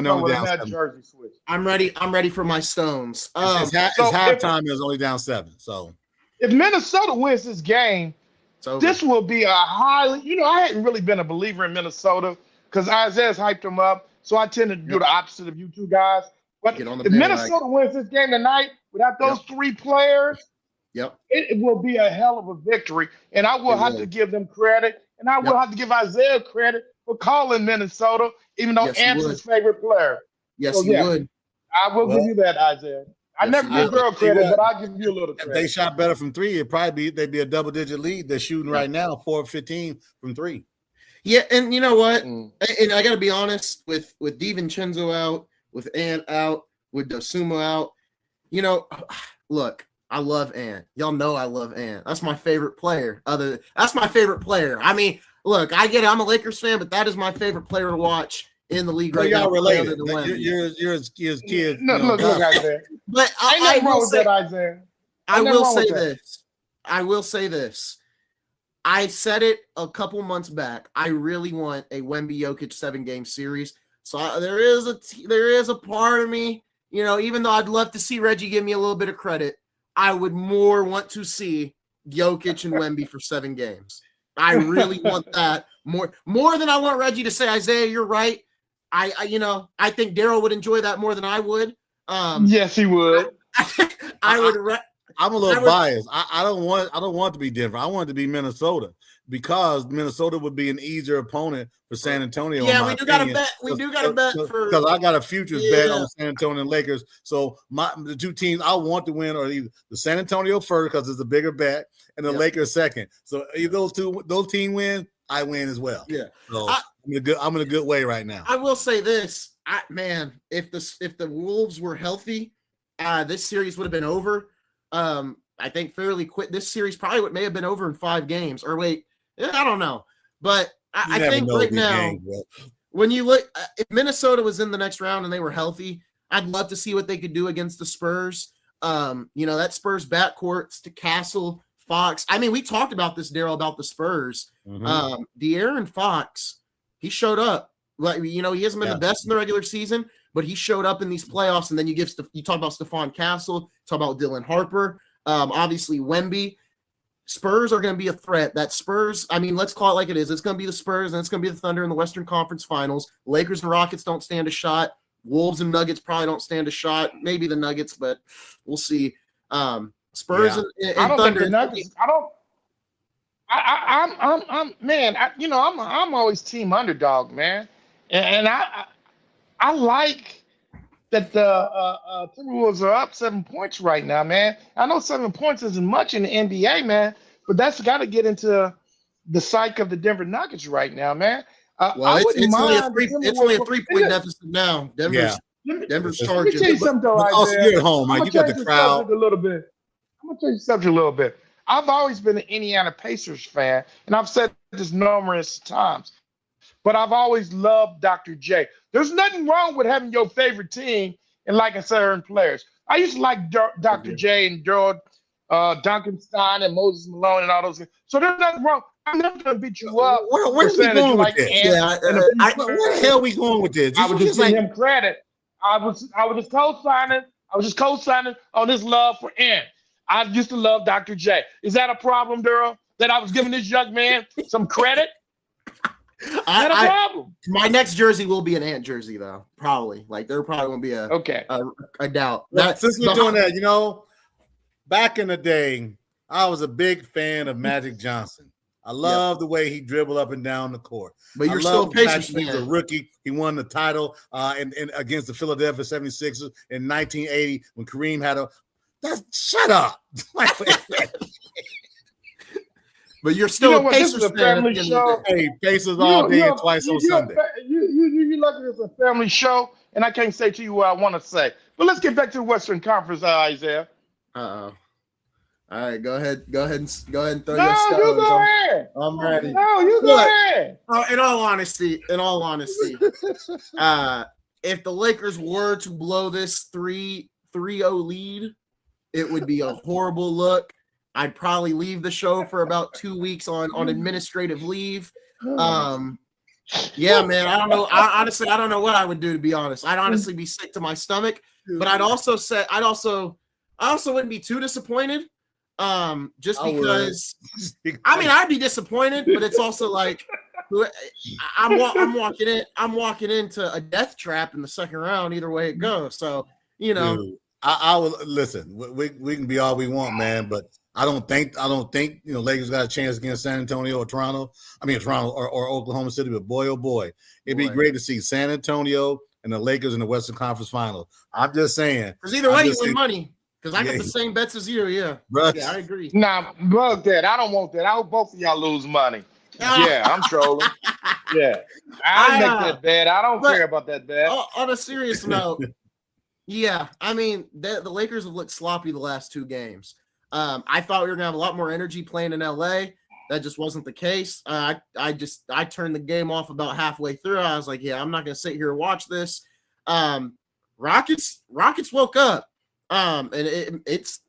S3: go with that jersey switch.
S1: I'm ready for my Stones.
S2: It's halftime. It's only down 7. So
S3: if Minnesota wins this game, this will be a highly. I hadn't really been a believer in Minnesota because Isaiah's hyped them up. So I tend to do the opposite of you two guys. But if Minnesota wins this game tonight without those 3 players, it will be a hell of a victory. And I will have to give them credit. And I will have to give Isaiah credit for calling Minnesota, even though Ant's his favorite player.
S1: Yes, he would.
S3: I will give you that, Isaiah. I never give girl credit, but I'll give you a little credit.
S2: If they shot better from 3, they'd be a double-digit lead. They're shooting right now 4-15 from 3.
S1: Yeah, and you know what? And I got to be honest, with DiVincenzo out, with Ant out, with Dosunmu out, look, I love Ant. Y'all know I love Ant. That's my favorite player. That's my favorite player. I mean, look, I get it. I'm a Lakers fan, but that is my favorite player to watch in the league right now.
S2: Y'all related. You're his kid.
S3: No, look, Isaiah.
S1: But I will say, Isaiah. I will say this. I said it a couple months back. I really want a Wemby Jokic 7-game series. So there is a part of me, even though I'd love to see Reggie give me a little bit of credit, I would more want to see Jokic and Wemby for 7 games. I really want that more than I want Reggie to say, Isaiah, you're right. I think Daryl would enjoy that more than I would.
S3: Yes, he would.
S2: I'm a little biased. I don't want it to be Denver. I want it to be Minnesota because Minnesota would be an easier opponent for San Antonio.
S1: Yeah, we do got to bet. Because
S2: I got a futures bet on San Antonio and Lakers. So the 2 teams I want to win are either the San Antonio first because it's a bigger bet, and the Lakers second. So if those teams win, I win as well.
S1: Yeah.
S2: So I'm in a good way right now.
S1: I will say this, if the Wolves were healthy, this series would have been over. I think fairly quick. This series probably may have been over in 5 games. Or wait, I don't know. But I think right now, when you look, if Minnesota was in the next round and they were healthy, I'd love to see what they could do against the Spurs. That Spurs backcourt to Castle, Fox. I mean, we talked about this, Daryl, about the Spurs. De'Aaron Fox, he showed up. Like, he hasn't been the best in the regular season, but he showed up in these playoffs. And then you talk about Stephon Castle, talk about Dylan Harper, obviously Wemby. Spurs are going to be a threat. That Spurs, let's call it like it is. It's going to be the Spurs, and it's going to be the Thunder in the Western Conference Finals. Lakers and Rockets don't stand a shot. Wolves and Nuggets probably don't stand a shot. Maybe the Nuggets, but we'll see. Spurs and
S3: I don't
S1: Thunder.
S3: think the Nuggets. I'm always team underdog, man, and I like that the Timberwolves are up 7 points right now, man. I know 7 points isn't much in the NBA, man, but that's got to get into the psyche of the Denver Nuggets right now, man.
S1: It's only a 3-point deficit now. Denver's charging.
S3: Let me tell you something, though,
S2: Isaiah. You're at home, Mike. You got the crowd.
S3: I'm going to tell you something a little bit. I've always been an Indiana Pacers fan, and I've said this numerous times, but I've always loved Dr. J. There's nothing wrong with having your favorite team and liking certain players. I used to like Dr. J and Gerald Duncanstein and Moses Malone and all those guys. So there's nothing wrong. I'm never going to beat you up.
S2: Where are we going with this? Where the hell are we going with this?
S3: I was just giving him credit. I was just co-signing. I was just co-signing on his love for Ant. I used to love Dr. J. Is that a problem, Daryl? That I was giving this young man some credit? Is that a problem?
S1: My next jersey will be an Ant jersey, though. Probably. Like, there probably won't be a doubt.
S2: Since we're doing that, back in the day, I was a big fan of Magic Johnson. I love the way he dribbled up and down the court.
S1: But you're still a Pacers fan.
S2: He's a rookie. He won the title in against the Philadelphia 76ers in 1980 when Kareem had shut up.
S1: But you're still a Pacers fan.
S3: Family show.
S2: Hey, Pacers all day and twice on Sunday.
S3: You lucky it's a family show, and I can't say to you what I want to say. But let's get back to the Western Conference, Isaiah.
S1: Uh-oh. All right, go ahead and throw your stones.
S3: You go ahead.
S1: I'm ready.
S3: No, you go ahead.
S1: In all honesty, if the Lakers were to blow this 3-0 lead, it would be a horrible look. I'd probably leave the show for about 2 weeks on administrative leave. Yeah, man, I don't know. I don't know what I would do, to be honest. I'd honestly be sick to my stomach, but I also wouldn't be too disappointed. Just because I'd be disappointed, but it's also like I'm walking into a death trap in the second round either way it goes. So,
S2: Dude, I will listen. We can be all we want, man, but I don't think Lakers got a chance against San Antonio or Toronto. I mean Toronto or Oklahoma City, but boy, oh boy, it'd be great to see San Antonio and the Lakers in the Western Conference Final. I'm just saying.
S1: Because either way, you win money. Because I got the same bets as you, yeah.
S2: Bruh.
S1: Yeah, I agree.
S3: Nah, bug that. I don't want that. I hope both of y'all lose money. Yeah, I'm trolling. Yeah. I make that bet. I don't care about that bet.
S1: On a serious note, yeah, I mean, the Lakers have looked sloppy the last 2 games. I thought we were going to have a lot more energy playing in LA. That just wasn't the case. I turned the game off about halfway through. I was like, yeah, I'm not going to sit here and watch this. Rockets woke up. And it's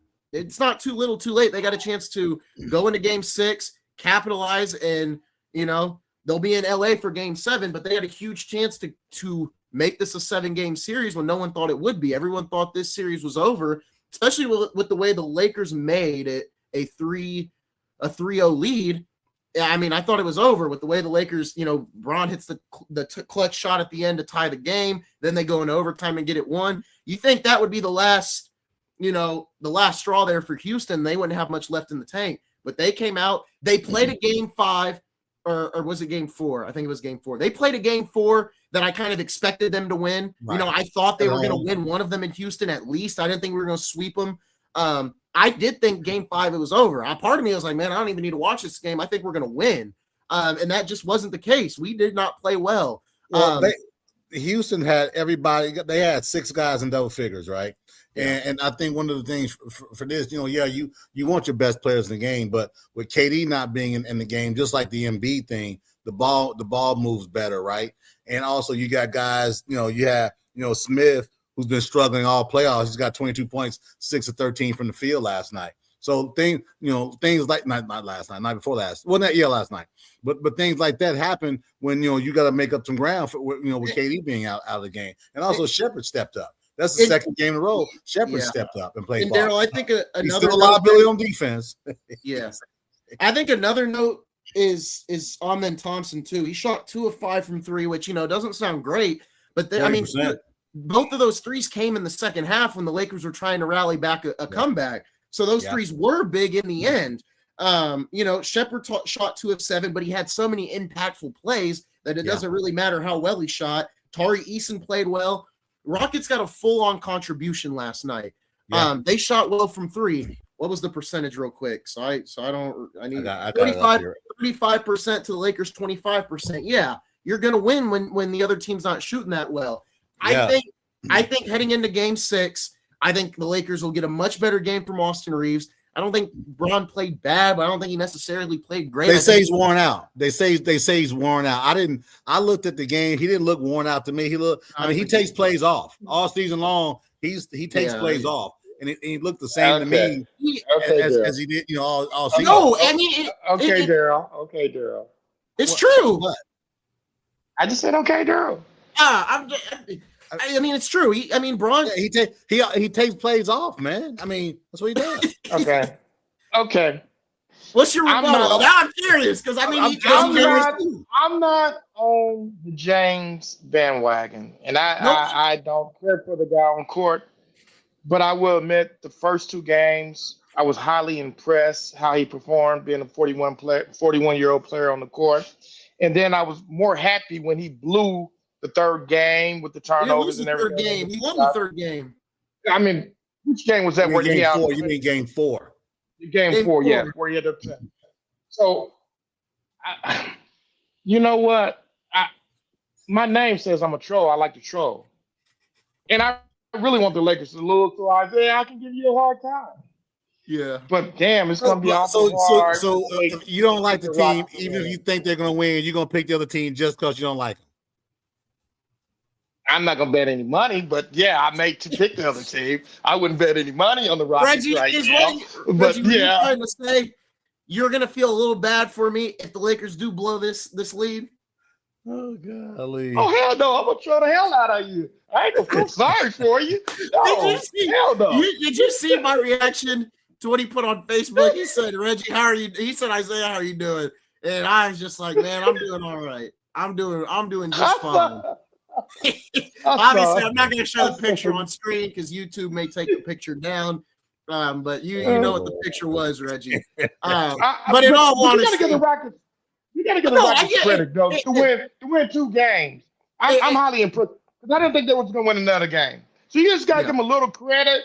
S1: not too little too late. They got a chance to go into game 6, capitalize, and they'll be in LA for game 7, but they had a huge chance to make this a 7-game series when no one thought it would be. Everyone thought this series was over, especially with the way the Lakers made it a 3-0 lead. I mean, I thought it was over with the way the Lakers, Bron hits the clutch shot at the end to tie the game. Then they go into overtime and get it won. You think that would be the last straw there for Houston? They wouldn't have much left in the tank. But they came out. They played a game 5, or was it game 4? I think it was game 4. They played a game 4 that I kind of expected them to win. Right. I thought they were going to win one of them in Houston at least. I didn't think we were going to sweep them. I did think game 5 it was over. Part of me was like, man, I don't even need to watch this game. I think we're going to win. And that just wasn't the case. We did not play well.
S2: Houston had everybody. They had 6 guys in double figures, right? Yeah. And I think one of the things for this, you want your best players in the game, but with KD not being in the game, just like the Embiid thing, the ball moves better, right? And also you got guys, you have Smith, who's been struggling all playoffs. He's got 22 points, 6 of 13 from the field last night. So things like not last night, night before last. Well, last night. But things like that happen when you got to make up some ground for with KD being out of the game, and also Shepard stepped up. That's the second game in a row. Shepard stepped up and played. And
S1: Daryl, I think another
S2: He's still a liability on defense.
S1: Yeah, I think another note is Amen Thompson too. He shot 2 of 5 from 3, which doesn't sound great, but both of those threes came in the second half when the Lakers were trying to rally back a comeback. So those threes were big in the end. Shepard shot 2 of 7, but he had so many impactful plays that it doesn't really matter how well he shot. Tari Eason played well. Rockets got a full-on contribution last night. Yeah. They shot well from 3. What was the percentage real quick? I need 35% to the Lakers, 25%. Yeah, you're going to win when the other team's not shooting that well. Yeah. I think heading into game 6, I think the Lakers will get a much better game from Austin Reeves. I don't think Bron played bad, but I don't think he necessarily played great.
S2: They say he's worn out. They say he's worn out. I looked at the game. He didn't look worn out to me. He takes plays off all season long. He takes plays off, and he looked the same to me as he did, all season.
S1: No,
S3: Daryl. Okay, Daryl.
S1: It's true.
S2: What?
S3: I just said okay, Daryl.
S1: It's true. Bron.
S2: Yeah, he takes plays off, man. That's what he does.
S3: Okay.
S1: What's your rebuttal? Now I'm curious because
S3: I'm not on the James bandwagon, and I don't care for the guy on court. But I will admit, the first 2 games, I was highly impressed how he performed, being a 41-year-old player on the court. And then I was more happy when he blew the third game with the
S1: He didn't lose
S3: turnovers
S1: the
S3: and
S1: third
S3: everything.
S1: game. He won the third game.
S3: I mean, which game was that?
S2: You
S3: Where
S2: mean
S3: he
S2: game
S3: had
S2: 4? You mean game 4?
S3: Game four, yeah, where he had the. So, you know what? My name says I'm a troll. I like to troll, and I really want the Lakers to lose. So I can give you a hard time.
S1: Yeah,
S3: but damn, it's gonna be awful hard.
S2: So if you don't like the team, even if you think they're gonna win, you're gonna pick the other team just because you don't like them.
S3: I'm not gonna bet any money, but yeah, I may pick the other team. I wouldn't bet any money on the Rockets
S1: Reggie,
S3: right
S1: is
S3: now.
S1: what you're trying to say, you're gonna feel a little bad for me if the Lakers do blow this lead.
S2: Oh golly!
S3: Oh hell no! I'm gonna throw the hell out of you. I ain't gonna feel sorry for you. No, hell no.
S1: Did you see my reaction to what he put on Facebook? He said, "Reggie, how are you?" He said, "Isaiah, how are you doing?" And I was just like, "Man, I'm doing all right. I'm doing just fine." Obviously, I'm not going to show the picture on screen because YouTube may take the picture down. But you know what the picture was, Reggie. But in all honesty,
S3: you got to give the Rockets credit, though, to win 2 games. I'm highly impressed because I didn't think they was going to win another game. So you just got to give them a little credit.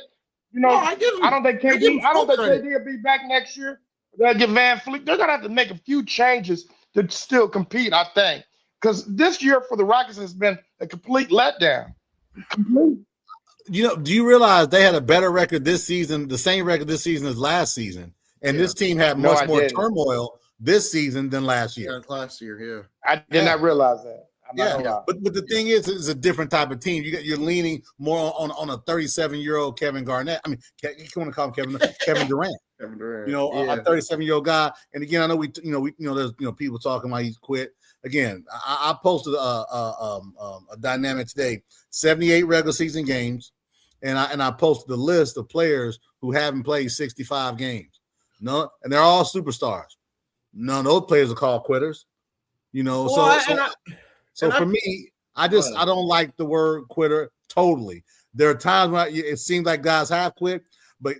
S3: You know, I don't think KD will be back next year. They'll give Van Fleet. They're going to have to make a few changes to still compete, I think. Because this year for the Rockets has been a complete letdown.
S2: You know, do you realize they had a better record this season, the same record this season as last season? And this team had much more turmoil this season than last year.
S1: Yeah, last year, yeah.
S3: I did not realize that.
S2: But the thing is, it's a different type of team. You're leaning more on a 37-year-old Kevin Garnett. I mean, you want to call him Kevin Durant.
S1: Kevin Durant.
S2: You know, a 37-year-old guy. And again, I know there's people talking about he's quit. Again, I posted a dynamic today: 78 regular season games, and I posted the list of players who haven't played 65 games. No, and they're all superstars. None of those players are called quitters. You know, so for me, I don't like the word quitter totally. There are times when it seems like guys have quit, but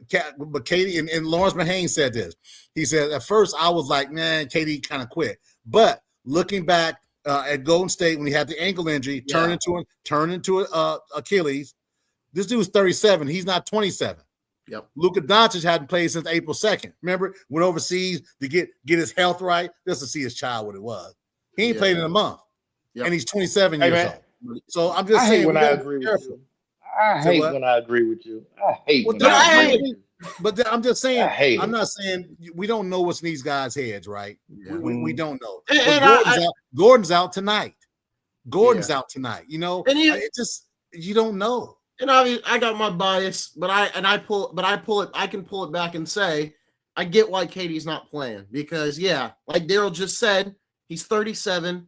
S2: Katie and Lawrence Mahan said this. He said at first I was like, man, Katie kind of quit, but looking back at Golden State when he had the ankle injury, turned into Achilles. This dude's 37. He's not 27.
S1: Yep.
S2: Luka Doncic hadn't played since April 2nd. Remember, went overseas to get his health right, just to see his child what it was. He ain't played in a month, and he's 27 years old. So I'm just saying.
S3: When I agree with you. I hate when I agree with you.
S2: But I'm just saying, I'm not saying we don't know what's in these guys' heads, right? Yeah. We don't know. Gordon's out tonight. Gordon's out tonight. You know, and you don't know.
S1: And I got my bias, but I can pull it back and say I get why Katie's not playing because like Daryl just said, he's 37.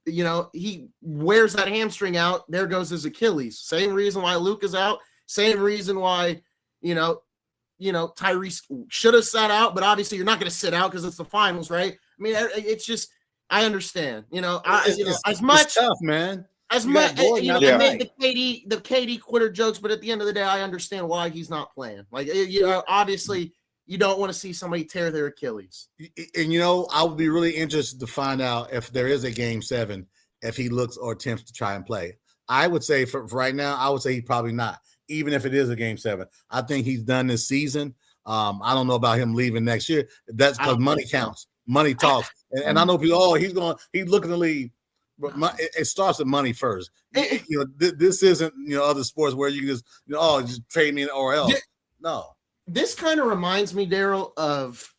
S1: You know, he wears that hamstring out. There goes his Achilles. Same reason why Luke is out. Same reason why Tyrese should have sat out, but obviously you're not going to sit out because it's the finals, right? I mean, it's just I understand. As much
S2: tough, man.
S1: As much I made the KD quitter jokes, but at the end of the day, I understand why he's not playing. Like obviously you don't want to see somebody tear their Achilles.
S2: And I would be really interested to find out if there is a game 7, if he looks or attempts to try and play. I would say for right now, I would say he's probably not. Even if it is a game 7, I think he's done this season. I don't know about him leaving next year. That's because money counts, money talks, and I know people. He's looking to leave, but it starts with money first. This isn't other sports where you can just trade me or else. No.
S1: This kind of reminds me, Daryl, of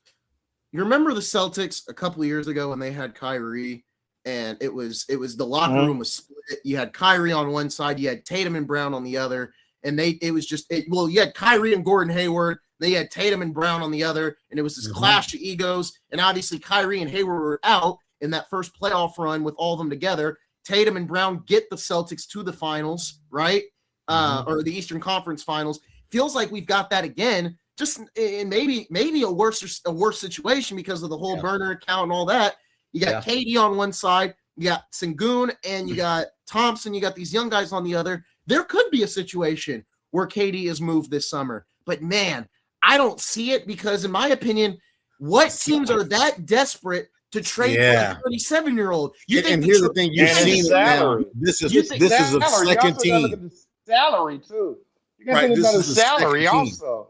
S1: you remember the Celtics a couple of years ago when they had Kyrie, and it was the locker room was split. You had Kyrie on one side, you had Tatum and Brown on the other. And you had Kyrie and Gordon Hayward. They had Tatum and Brown on the other, and it was this clash of egos. And obviously, Kyrie and Hayward were out in that first playoff run with all of them together. Tatum and Brown get the Celtics to the finals, right? Or the Eastern Conference Finals. Feels like we've got that again, just in maybe a worse situation because of the whole burner account and all that. You got KD on one side, you got Sengun, and you got Thompson. You got these young guys on the other. There could be a situation where KD is moved this summer, but man, I don't see it because, in my opinion, what teams are that desperate to trade for a 37-year-old?
S2: And here's the thing, you've seen it now. This is a second team.
S3: Salary too. You got to
S2: Right,
S3: think about
S2: this
S3: the
S2: is a second
S3: salary
S2: team.
S3: also.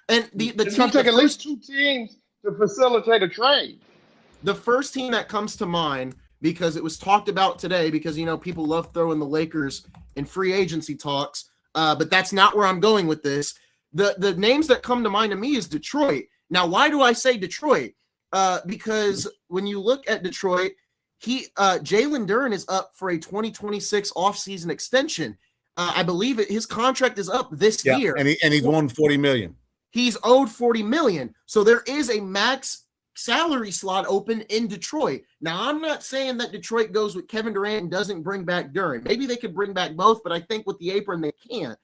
S1: And the
S3: It's
S1: team,
S3: going to take at least 2 teams to facilitate a trade.
S1: the first team that comes to mind, because it was talked about today, because people love throwing the Lakers in free agency talks, but that's not where I'm going with this. The names that come to mind to me is Detroit. Now, why do I say Detroit? Because when you look at Detroit, Jalen Duren is up for a 2026 offseason extension. I believe his contract is up this year,
S2: and he's won $40 million.
S1: He's owed $40 million. So there is a max salary slot open in Detroit. Now, I'm not saying that Detroit goes with Kevin Durant and doesn't bring back Duren. Maybe they could bring back both, but I think with the apron they can't.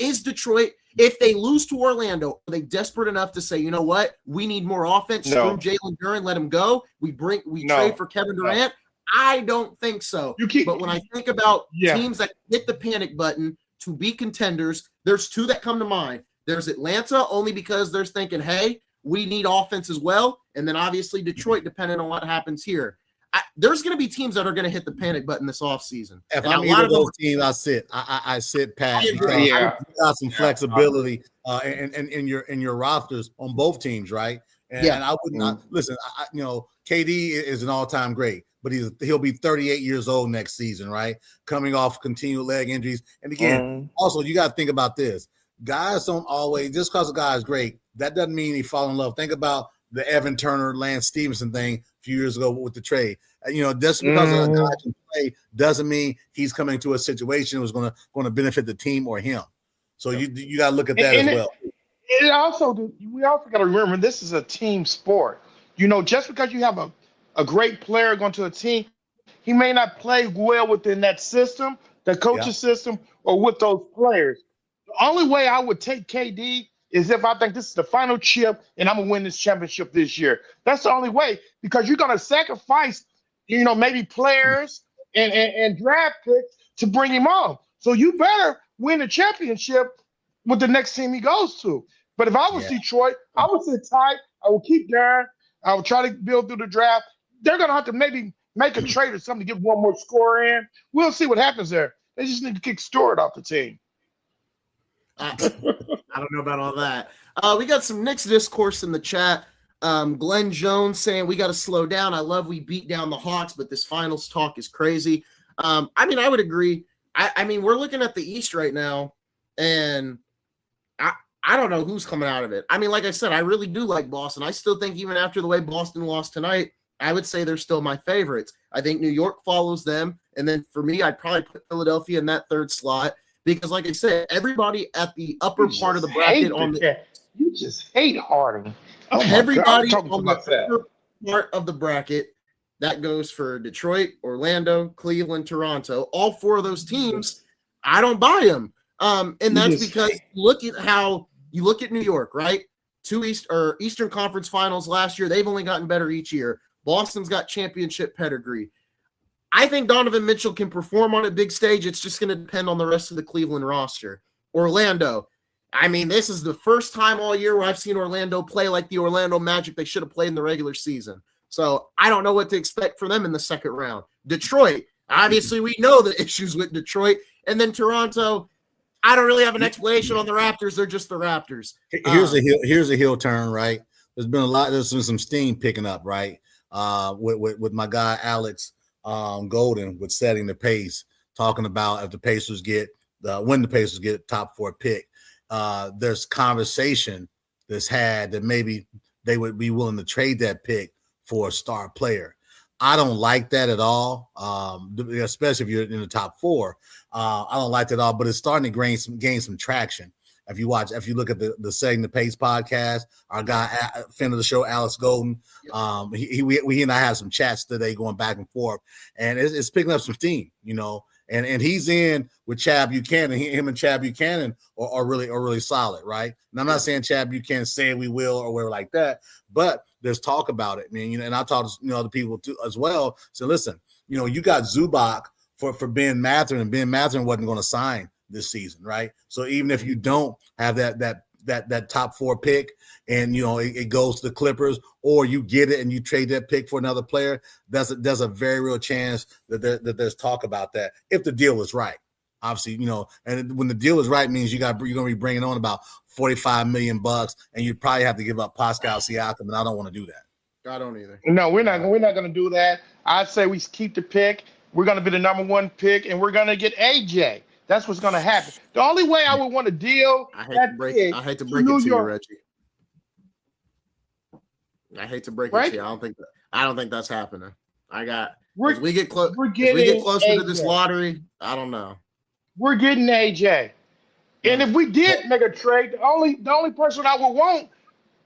S1: Is Detroit, if they lose to Orlando, are they desperate enough to say, you know what, we need more offense?
S3: No.
S1: Screw Jalen Duren, let him go. We trade for Kevin Durant. I don't think so. But when I think about teams that hit the panic button to be contenders, there's 2 that come to mind. There's Atlanta, only because they're thinking, hey, we need offense as well. And then obviously Detroit, depending on what happens here. There's going to be teams that are going to hit the panic button this offseason.
S2: If I'm either of those teams, I sit pat. You got some flexibility in your rosters on both teams, right? And I would not listen. KD is an all-time great, but he'll be 38 years old next season, right? Coming off continued leg injuries. And again, also you got to think about this. Guys don't always, just because a guy is great, that doesn't mean he fall in love. Think about the Evan Turner, Lance Stevenson thing a few years ago with the trade. Just because a guy can play doesn't mean he's coming to a situation that was going to benefit the team or him. So you got to look at that as well.
S3: We also got to remember this is a team sport. Just because you have a great player going to a team, he may not play well within that system, the coaching system, or with those players. The only way I would take KD is if I think this is the final chip and I'm going to win this championship this year. That's the only way, because you're going to sacrifice, maybe players and draft picks to bring him on. So you better win the championship with the next team he goes to. But if I was Detroit, I would sit tight. I would keep Darren. I would try to build through the draft. They're going to have to maybe make a trade or something to get one more score in. We'll see what happens there. They just need to kick Stewart off the team.
S1: I don't know about all that. We got some Knicks discourse in the chat. Glenn Jones saying we got to slow down. I love we beat down the Hawks, but this finals talk is crazy. I would agree. We're looking at the East right now, and I don't know who's coming out of it. Like I said, I really do like Boston. I still think even after the way Boston lost tonight, I would say they're still my favorites. I think New York follows them, and then for me, I'd probably put Philadelphia in that 3rd slot. Because, like I said, everybody at the upper part of the bracket
S3: you just hate Harden.
S1: Everybody on the upper part of the bracket that goes for Detroit, Orlando, Cleveland, Toronto. All 4 of those teams, I don't buy them, and that's because look at New York, right? 2 Eastern Conference Finals last year. They've only gotten better each year. Boston's got championship pedigree. I think Donovan Mitchell can perform on a big stage. It's just going to depend on the rest of the Cleveland roster. Orlando. This is the first time all year where I've seen Orlando play like the Orlando Magic they should have played in the regular season. So I don't know what to expect for them in the second round. Detroit. Obviously, we know the issues with Detroit. And then Toronto. I don't really have an explanation on the Raptors. They're just the Raptors.
S2: Here's a heel turn, right? There's been some steam picking up, right? With my guy Alex Golden with setting the pace, talking about if the Pacers when the Pacers get top 4 pick, there's conversation that's had that maybe they would be willing to trade that pick for a star player. I don't like that at all, especially if you're in the top 4. I don't like that at all, but it's starting to gain some traction. If you look at the Setting the Pace podcast, our guy, friend of the show, Alex Golden, he and I had some chats today going back and forth, and it's picking up some steam, and he's in with Chad Buchanan. Him and Chad Buchanan are really solid, right? And I'm not saying Chad Buchanan say we will or whatever like that, but there's talk about it, man. And I talked to other people too as well. So listen, you got Zubac for Ben Mathurin, and Ben Mathurin wasn't going to sign this season, right? So even if you don't have that that top 4 pick, and it goes to the Clippers, or you get it and you trade that pick for another player, there's a very real chance that there's talk about that if the deal is right. Obviously, and when the deal is right means you're going to be bringing on about $45 million, and you probably have to give up Pascal Siakam, and I don't want to do that.
S1: I don't either.
S3: No, we're not going to do that. I say we keep the pick. We're going to be the number 1 pick, and we're going to get AJ. That's what's going to happen. The only way I would want to deal.
S1: I hate to break it to you, Reggie. I hate to break it to you. I don't think that's happening. As we get closer to this lottery, I don't know.
S3: We're getting AJ. And if we did make a trade, the only person I would want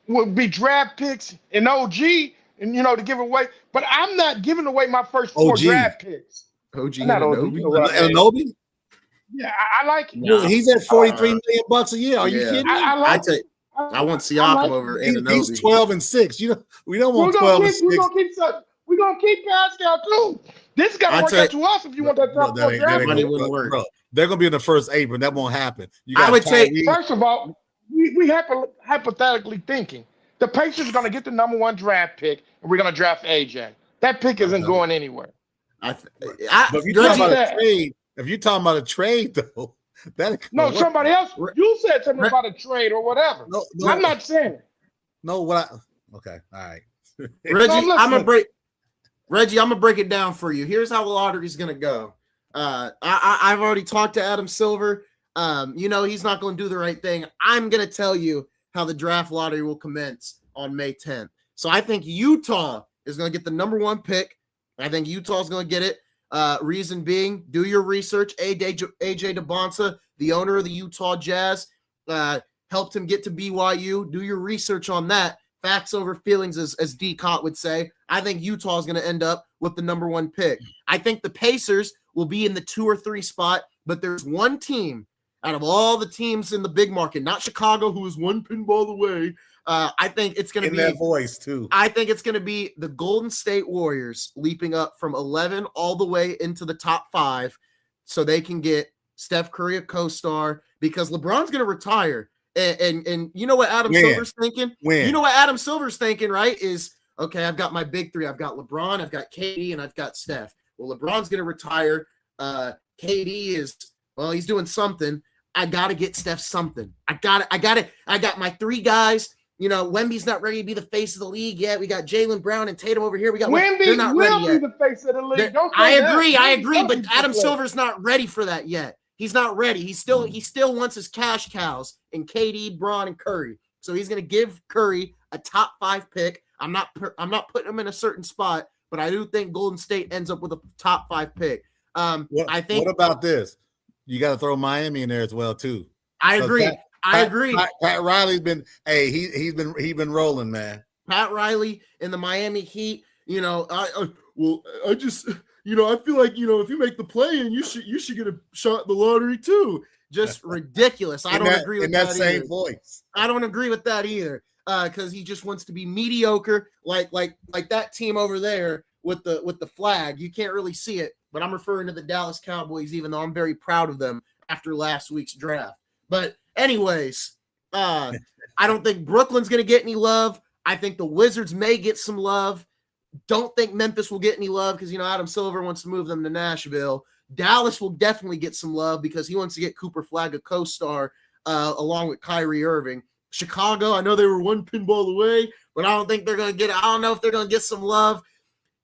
S3: would be draft picks and OG, and to give away. But I'm not giving away my first 4 draft picks.
S1: OG
S3: not
S2: Anunoby?
S3: Yeah, I like it.
S2: No. He's at $43 million a year. Are you kidding me?
S3: I
S1: want Siakam over Anunoby.
S2: He's 12-6. We don't want 12-6.
S3: We're gonna keep Pascal too. This got to work out to us if you want that top 4 draft.
S1: Money wouldn't work.
S2: Bro, they're gonna be in the first 8, but that won't happen.
S1: I would say,
S3: first of all, we have hypothetically thinking the Pacers are gonna get the number 1 draft pick, and we're gonna draft AJ. That pick isn't going anywhere.
S2: But if you're talking about a trade, though,
S3: somebody else. You said something about a trade or whatever. No, I'm not saying it.
S2: No, okay, all right.
S1: Reggie, I'm gonna break it down for you. Here's how the lottery is gonna go. I've already talked to Adam Silver. He's not going to do the right thing. I'm going to tell you how the draft lottery will commence on May 10th. So I think Utah is going to get the number 1 pick. I think Utah is going to get it. Reason being, do your research. AJ DeBonta, the owner of the Utah Jazz, helped him get to BYU. Do your research on that. Facts over feelings, as D. Cott would say. I think Utah is going to end up with the number 1 pick. I think the Pacers will be in the 2 or 3 spot, but there's one team out of all the teams in the big market, not Chicago, who is 1 pinball away. I think it's going to be
S2: that voice too.
S1: I think it's going to be the Golden State Warriors leaping up from 11 all the way into the top 5, so they can get Steph Curry a co-star, because LeBron's going to retire. And you know what Adam Silver's thinking? You know what Adam Silver's thinking, right? Is, okay, I've got my big 3. I've got LeBron, I've got KD, and I've got Steph. Well, LeBron's going to retire. KD is, he's doing something. I got to get Steph something. I got my 3 guys. Wemby's not ready to be the face of the league yet. We got Jaylen Brown and Tatum over here. We got
S3: Wemby will be the face of the league.
S1: I agree, but Adam Silver's not ready for that yet. He's not ready. He still wants his cash cows in KD, Braun, and Curry. So he's going to give Curry a top 5 pick. I'm not putting him in a certain spot, but I do think Golden State ends up with a top 5 pick. What
S2: about this? You got to throw Miami in there as well too.
S1: I agree.
S2: Pat Riley's been he's been rolling, man.
S1: Pat Riley in the Miami Heat. I feel like if you make the play in, you should get a shot at the lottery too. Just ridiculous. I don't agree with that
S2: same
S1: either.
S2: voice.
S1: I don't agree with that either. Because he just wants to be mediocre, like that team over there with the flag. You can't really see it, but I'm referring to the Dallas Cowboys, even though I'm very proud of them after last week's draft. But anyways, I don't think Brooklyn's going to get any love. I think the Wizards may get some love. Don't think Memphis will get any love because, Adam Silver wants to move them to Nashville. Dallas will definitely get some love because he wants to get Cooper Flag a co-star along with Kyrie Irving. Chicago, I know they were 1 pinball away, but I don't think they're going to get it. I don't know if they're going to get some love.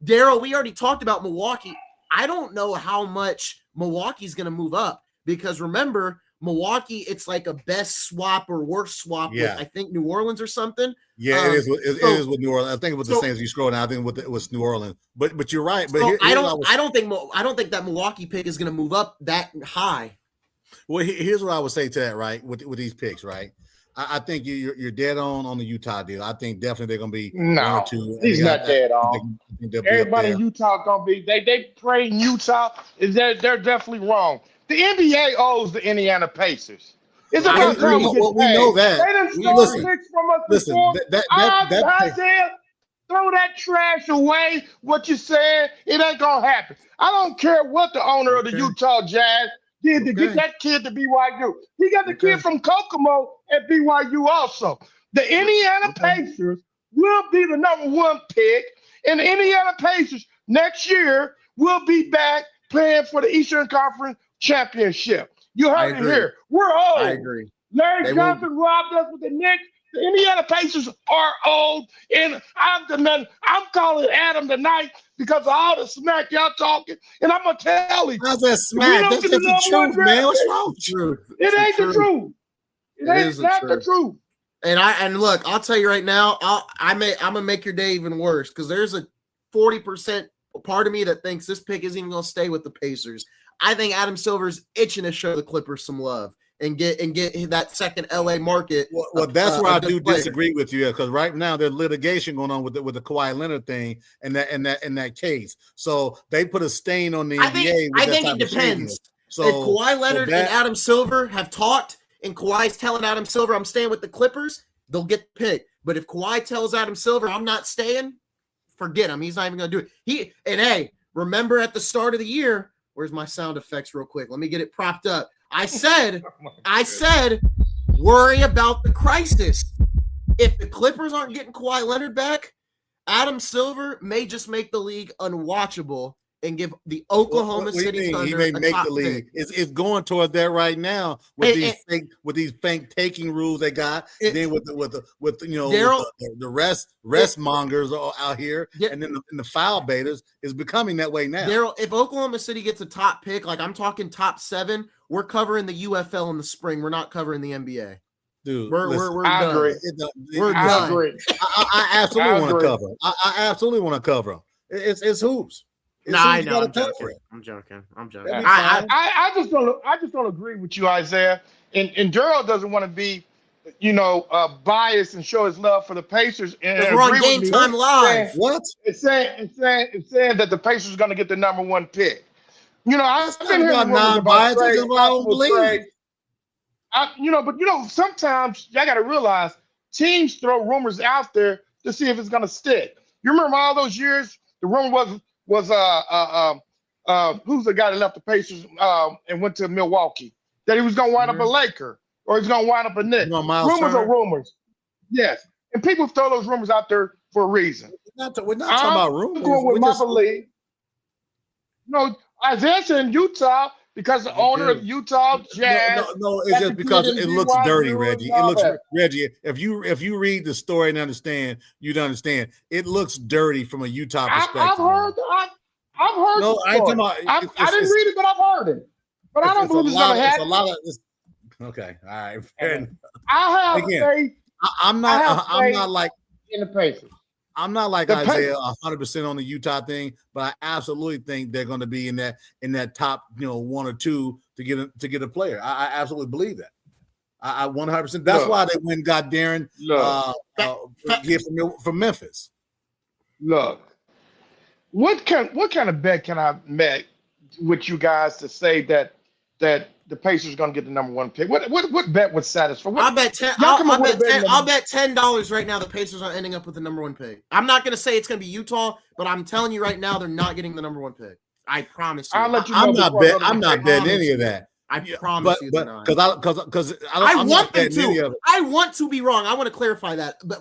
S1: Daryl, we already talked about Milwaukee. I don't know how much Milwaukee's going to move up because remember, Milwaukee, it's like a best swap or worst swap with, I think, New Orleans or something.
S2: Yeah, it is with New Orleans. I think it was the same as you scroll down. I think it was New Orleans. But you're right. But
S1: I don't think that Milwaukee pick is going to move up that high.
S2: Well, here's what I would say to that, right? With these picks, right? I think you're dead on the Utah deal. I think definitely they're going to be 1 or 2.
S3: He's not dead on. Everybody in Utah going to be. They pray in Utah. They're definitely wrong. The NBA owes the Indiana Pacers. It's about time we
S2: know that.
S3: They done stole picks from us before. Throw that trash away. What you said, it ain't gonna happen. I don't care what the owner of the Utah Jazz did to get that kid to BYU. He got the kid from Kokomo at BYU also. The Indiana Pacers will be the #1 pick, and the Indiana Pacers next year will be back playing for the Eastern Conference Championship. You heard it here. We're old.
S1: I agree.
S3: Larry Johnson robbed us with the Knicks. The Indiana Pacers are old, and I'm calling Adam tonight because of all the smack y'all talking, and I'm gonna tell you.
S2: How's that smack? That's just the truth, man. What's wrong with you?
S3: It ain't the truth. It ain't not the truth.
S1: And look, I'll tell you right now, I'm gonna make your day even worse because there's a 40% part of me that thinks this pick isn't even gonna stay with the Pacers. I think Adam Silver's itching to show the Clippers some love and get that second LA market.
S2: Well, that's where I do disagree with you, because right now there's litigation going on with the Kawhi Leonard thing and that case. So they put a stain on the NBA.
S1: I think it depends. So if Kawhi Leonard and Adam Silver have talked, and Kawhi's telling Adam Silver, "I'm staying with the Clippers," they'll get picked. But if Kawhi tells Adam Silver, "I'm not staying," forget him. He's not even going to do it. Hey, remember at the start of the year, where's my sound effects real quick? Let me get it propped up. I said, worry about the crisis. If the Clippers aren't getting Kawhi Leonard back, Adam Silver may just make the league unwatchable and give the Oklahoma City Thunder
S2: he may make the league.
S1: Pick.
S2: It's going toward that right now with these fake taking rules they got. Then with the rest mongers out here, and then the foul baiters is becoming that way now.
S1: Daryl, if Oklahoma City gets a top pick, like I'm talking top 7, we're covering the UFL in the spring. We're not covering the NBA.
S2: Dude,
S1: we're
S3: I
S1: done.
S3: agree.
S1: We're done.
S3: Agree.
S2: I absolutely want to cover. I absolutely want to cover them. It's hoops.
S1: I know. I'm joking.
S3: I just don't agree with you, Isaiah. And Daryl doesn't want to be, biased and show his love for the Pacers. And
S1: we're on Game Time Live.
S2: What?
S3: It's saying that the Pacers are going to get the #1 pick. I've been hearing
S2: non-biased. That's what I don't believe.
S3: But sometimes y'all got to realize teams throw rumors out there to see if it's going to stick. You remember all those years? The rumor was who's the guy that left the Pacers and went to Milwaukee, that he was going to wind up a Laker or he's going to wind up a Knicks. Rumors are rumors. Yes. And people throw those rumors out there for a reason.
S2: We're not talking about rumors.
S3: I'm going with my belief. Isaiah said in Utah because the owner of Utah Jazz.
S2: No, it's just because it looks dirty, Reggie. It looks Reggie. If you read the story and understand, you'd understand. It looks dirty from a Utah perspective.
S3: I've heard. No, I didn't read it, but I've heard it. But I don't believe it's going to happen.
S2: It's a lot of this. Okay, all right.
S3: I have faith.
S2: I'm not like
S3: in the Pacers.
S2: I'm not like Isaiah 100% on the Utah thing, but I absolutely think they're going to be in that top 1 or 2 to get a player. I absolutely believe that. I 100%. That's why they went and got Darren here from Memphis. Look,
S3: what kind of bet can I make with you guys to say that the Pacers are going to get the #1 pick? What bet would satisfy?
S1: I'll bet $10 right now. The Pacers are ending up with the #1 pick. I'm not going to say it's going to be Utah, but I'm telling you right now, they're not getting the #1 pick. I promise you.
S3: I'll let you know.
S2: I'm not betting any of that.
S1: I promise you,
S2: because
S1: I want them to. I want to be wrong. I want to clarify that. But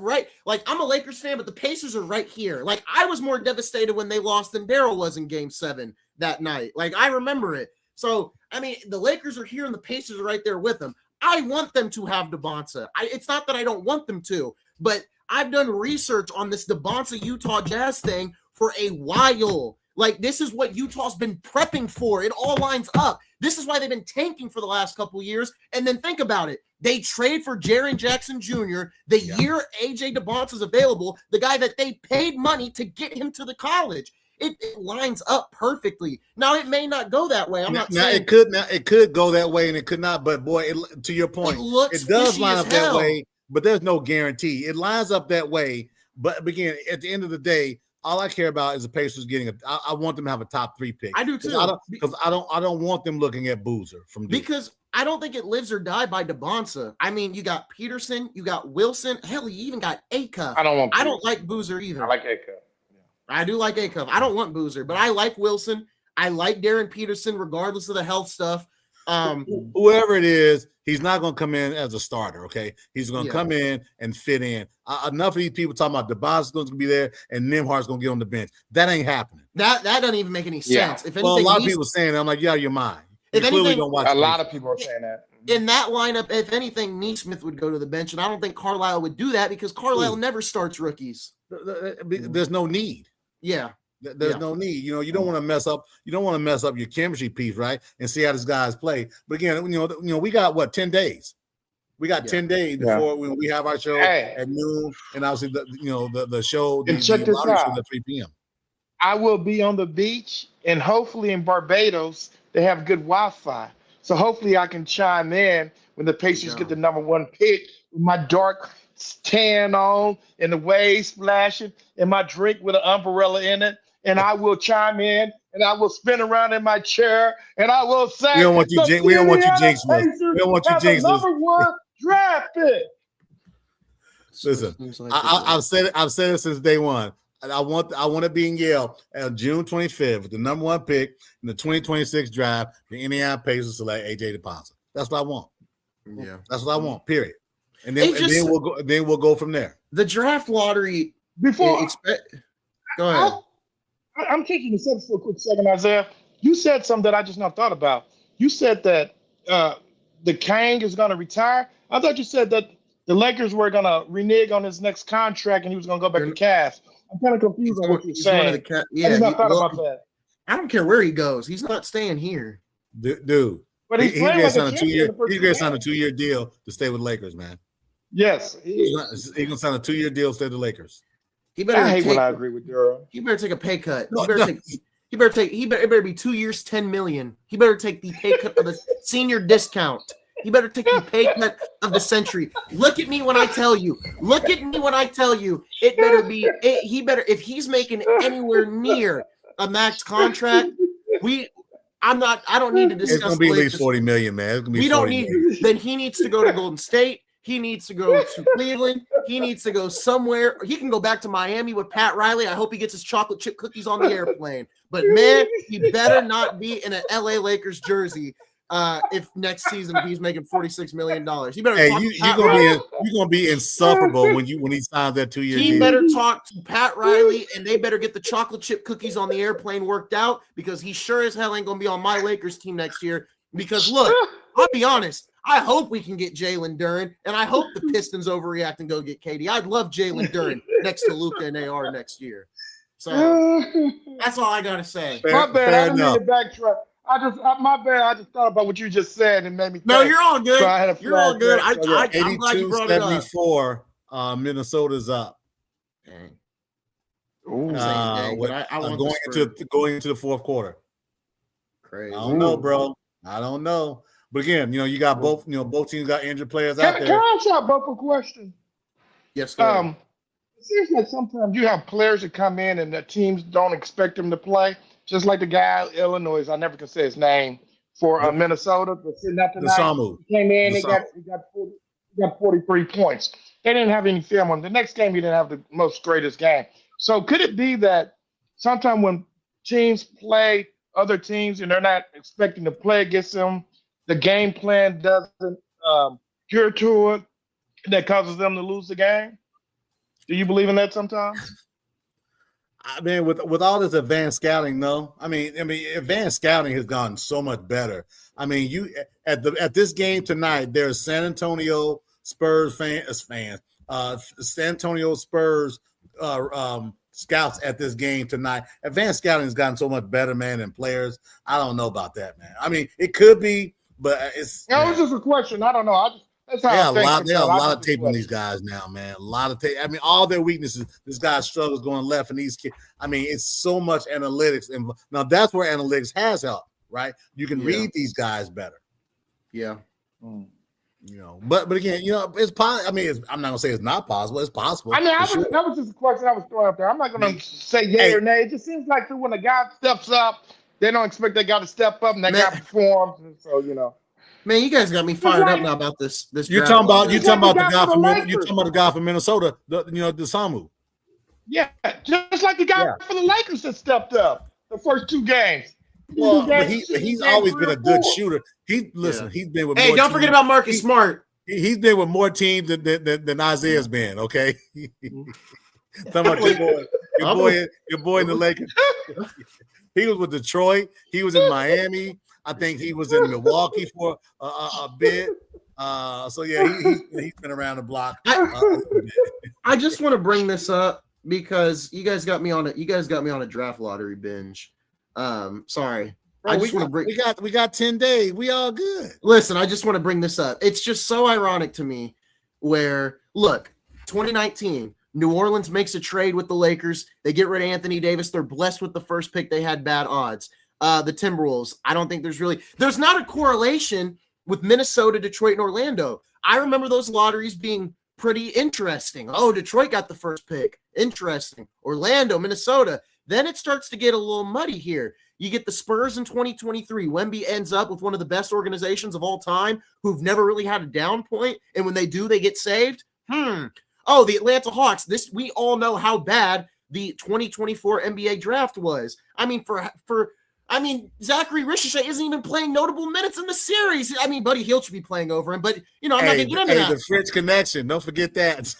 S1: I'm a Lakers fan, but the Pacers are right here. I was more devastated when they lost than Daryl was in Game 7 that night. I remember it. So, the Lakers are here and the Pacers are right there with them. I want them to have DeBonsa. It's not that I don't want them to, but I've done research on this DeBonsa Utah Jazz thing for a while. This is what Utah's been prepping for. It all lines up. This is why they've been tanking for the last couple of years. And then think about it. They trade for Jaren Jackson Jr. the year AJ DeBonsa is available, the guy that they paid money to get him to the college. It lines up perfectly. Now it may not go that way. I'm not saying
S2: it could go that way and it could not. But boy, to your point, it does line up that way. But there's no guarantee. It lines up that way. But again, at the end of the day, all I care about is the Pacers getting I want them to have a top 3 pick.
S1: I do too.
S2: Because I don't want them looking at Boozer from Duke.
S1: Because I don't think it lives or die by DeBonsa. You got Peterson, you got Wilson. Hell, you even got Acuff.
S3: I don't
S1: like Boozer either.
S3: I like Acuff.
S1: I do like Acuff. I don't want Boozer, but I like Wilson. I like Darren Peterson, regardless of the health stuff.
S2: Whoever it is, he's not going to come in as a starter. Okay, he's going to
S1: Yeah.
S2: come in and fit in. Enough of these people talking about DeBoz's going to be there and Nimhart's going to get on the bench. That ain't happening.
S1: That doesn't even make any sense. If anything,
S2: Well, a lot of people saying that. I'm like, yeah, you're mine.
S1: If anything,
S2: don't watch
S3: a lot of people are saying that.
S1: In that lineup, if anything, Neesmith would go to the bench, and I don't think Carlisle would do that because Carlisle never starts rookies.
S2: There's no need.
S1: Yeah.
S2: There's no need. You know, you don't want to mess up. You don't want to mess up your chemistry piece, right? And see how these guys play. But again, you know, we got what 10 days. We got 10 days before when we have our show at noon, and obviously the show.
S3: And check this out.
S2: At 3 p.m.
S3: I will be on the beach, and hopefully in Barbados they have good Wi-Fi. So hopefully I can chime in when the Pacers get the #1 pick with my dark tan on and the waves splashing and my drink with an umbrella in it. And I will chime in and I will spin around in my chair and I will say,
S2: we don't want you jinxing. We don't want you jinxing.
S3: #1 draft pick.
S2: Listen, I've said it since day one. And I want to be in Yale on June 25th with the #1 pick in the 2026 draft. The Indiana Pacers select AJ DePonsa. That's what I want.
S1: Yeah,
S2: that's what I want. Period. And then we'll go from there.
S1: The draft lottery.
S3: Before
S1: go ahead.
S3: I'm taking this up for a quick second, Isaiah. You said something that I just not thought about. You said that the Kang is going to retire. I thought you said that the Lakers were going to renege on his next contract and he was going to go back to Cavs. I'm kind of confused on what you're saying. I just not thought about that.
S1: I don't care where he goes. He's not staying here.
S2: Dude. But he's going to sign a 2-year. He's going to sign a 2-year deal to stay with Lakers, man.
S3: Yes.
S2: He's going to sign a 2-year deal to stay with the Lakers.
S3: I hate when I agree with Durham.
S1: He better take a pay cut. He better be 2 years, $10 million. He better take the pay cut of the senior discount. He better take the pay cut of the century. Look at me when I tell you. It better be. He better, if he's making anywhere near a max contract. I don't need to discuss.
S2: It's gonna be at least $40 million, man. It's gonna be.
S1: We don't need. Then he needs to go to Golden State. He needs to go to Cleveland. He needs to go somewhere. He can go back to Miami with Pat Riley. I hope he gets his chocolate chip cookies on the airplane. But man, he better not be in an LA Lakers jersey. If next season he's making $46 million, he better.
S2: Hey, you're gonna be insufferable when he signs that 2-year deal.
S1: He better talk to Pat Riley, and they better get the chocolate chip cookies on the airplane worked out because he sure as hell ain't gonna be on my Lakers team next year. Because look, I'll be honest. I hope we can get Jalen Duren, and I hope the Pistons overreact and go get KD. I'd love Jalen Duren next to Luka and AR next year. So that's all I gotta say.
S3: My bad. I didn't mean to backtrack. My bad. I just thought about what you just said and made me think.
S1: No, you're all good.
S3: So
S1: you're all good. I'm
S2: 82,
S1: glad you brought it up.
S2: 74, Minnesota's up.
S1: Dang.
S2: Going into the fourth quarter.
S1: Crazy.
S2: I don't know, bro. I don't know. But again, you got both teams got injured players out there.
S3: Can I ask y'all both a question?
S1: Yes,
S3: it seems like sometimes you have players that come in and the teams don't expect them to play. Just like the guy in Illinois, I never can say his name, for Minnesota, but sitting out tonight. He came in, he got 43 points. They didn't have any film on. The next game, he didn't have the most greatest game. So could it be that sometime when teams play other teams and they're not expecting to play against them, the game plan doesn't cure to it, that causes them to lose the game? Do you believe in that sometimes?
S2: I mean, with all this advanced scouting, no. I mean, advanced scouting has gotten so much better. I mean, you at this game tonight, there's San Antonio Spurs fans, San Antonio Spurs scouts at this game tonight. Advanced scouting has gotten so much better, man, than players. I don't know about that, man. I mean, it could be, but it's.
S3: No, it's just a question. I don't know. That's how
S2: they have a lot of tape on these guys now, man. A lot of tape. I mean, all their weaknesses. This guy struggles going left, and these kids. I mean, it's so much analytics, and now that's where analytics has helped, right? You can read these guys better.
S1: Yeah.
S2: But again, it's possible. I mean, I'm not gonna say it's not possible. It's possible.
S3: I mean, that was just a question I was throwing up there. I'm not gonna say yay or nay. It just seems like when a guy steps up, they don't expect that guy to step up, and that guy performs. And so
S1: Man, you guys got me fired up now about this.
S2: You're talking about the guy from Minnesota, the Samu.
S3: Yeah, just like the guy for the Lakers that stepped up the first two games.
S2: Well, but he's always been a good shooter. He's been with.
S1: Hey,
S2: more
S1: don't
S2: teams.
S1: forget about Marcus Smart.
S2: He's been with more teams than Isaiah's been. Okay. Talking about your boy in the Lakers. He was with Detroit. He was in Miami. I think he was in Milwaukee for a bit. So yeah, he's been around the block.
S1: I just want to bring this up because you guys got me on a draft lottery binge. Sorry.
S2: Bro, we got 10 days. We all good.
S1: Listen, I just want to bring this up. It's just so ironic to me where, look, 2019, New Orleans makes a trade with the Lakers. They get rid of Anthony Davis. They're blessed with the first pick. They had bad odds. The Timberwolves, I don't think there's not a correlation with Minnesota, Detroit, and Orlando. I remember those lotteries being pretty interesting. Oh, Detroit got the first pick. Interesting. Orlando, Minnesota. Then it starts to get a little muddy here. You get the Spurs in 2023. Wemby ends up with one of the best organizations of all time who've never really had a down point. And when they do, they get saved. Oh, the Atlanta Hawks. We all know how bad the 2024 NBA draft was. I mean, Zachary Ricochet isn't even playing notable minutes in the series. I mean, Buddy Hield should be playing over him, but I'm not going to get into that.
S2: The French connection. Don't forget that.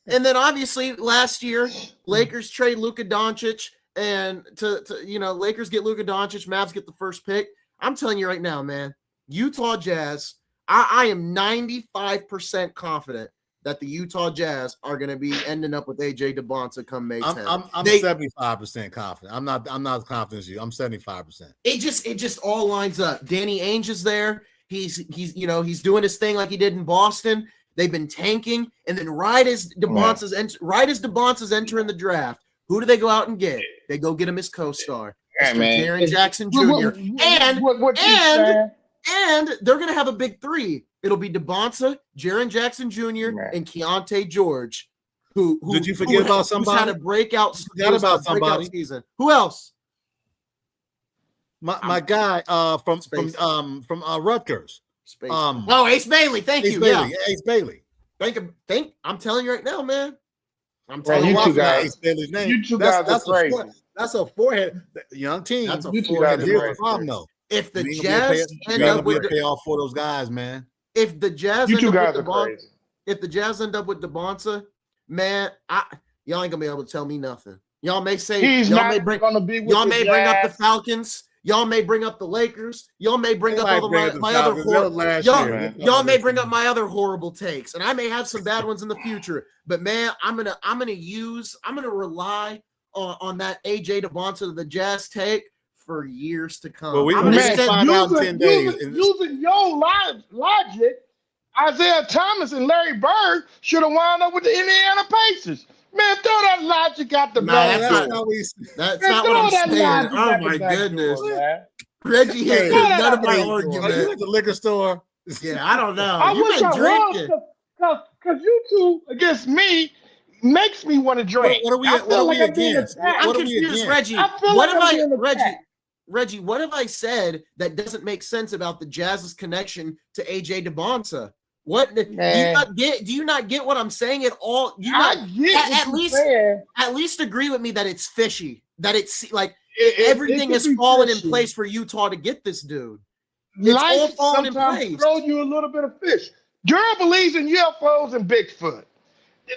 S1: And then obviously last year, Lakers trade Luka Doncic. And Lakers get Luka Doncic, Mavs get the first pick. I'm telling you right now, man, Utah Jazz, I am 95% confident that the Utah Jazz are going to be ending up with AJ DeBonta come May 10th.
S2: I'm 75% confident. I'm not as confident as you. I'm 75%.
S1: It just all lines up. Danny Ainge is there. He's doing his thing like he did in Boston. They've been tanking, and then right as DeBonta's entering the draft, who do they go out and get? They go get him his co-star, Jaren Jackson Jr. And they're going to have a big three. It'll be DeBonta, Jaren Jackson Jr., and Keontae George. Who
S2: did you forget about somebody?
S1: Who's had a breakout season. Who else?
S2: My guy from Rutgers.
S1: Ace Bailey. Thank you.
S2: Bailey. Yeah. Ace Bailey.
S1: Think. I'm telling you right now, man.
S3: I'm telling you, guys. You two guys are crazy.
S2: That's a forehead. Young team.
S1: That's a
S2: forehead. Here's the problem, though.
S1: If the Jazz end up with
S2: pay off for those guys, man.
S1: If the Jazz
S3: end up
S1: with DeBonta, man, y'all ain't gonna be able to tell me nothing. Y'all may say
S3: he's not going to be with
S1: y'all may
S3: Jazz.
S1: Bring up the Falcons. Y'all may bring up the Lakers. Y'all may bring up my other horrible takes, and I may have some bad ones in the future. But man, I'm gonna rely on that AJ DeBonta the Jazz take for years to come.
S2: Well, I'm going to find out in 10 days.
S3: Using your logic, Isaiah Thomas and Larry Bird should have wound up with the Indiana Pacers. Man, throw that logic out the back.
S1: That's not what I'm saying. Oh, my goodness. Reggie hit none of my argument.
S2: Are you at the liquor store?
S1: Yeah, I don't know.
S3: I wish I was, because you two against me makes me want to drink.
S2: What are we against?
S1: I'm confused, Reggie. Reggie, what have I said that doesn't make sense about the Jazz's connection to AJ DeBonta? What do you not get what I'm saying at all? At least agree with me that it's fishy. That it's like everything has fallen in place for Utah to get this dude. It's all fallen in place.
S3: Throw you a little bit of fish. Girl believes in UFOs and Bigfoot.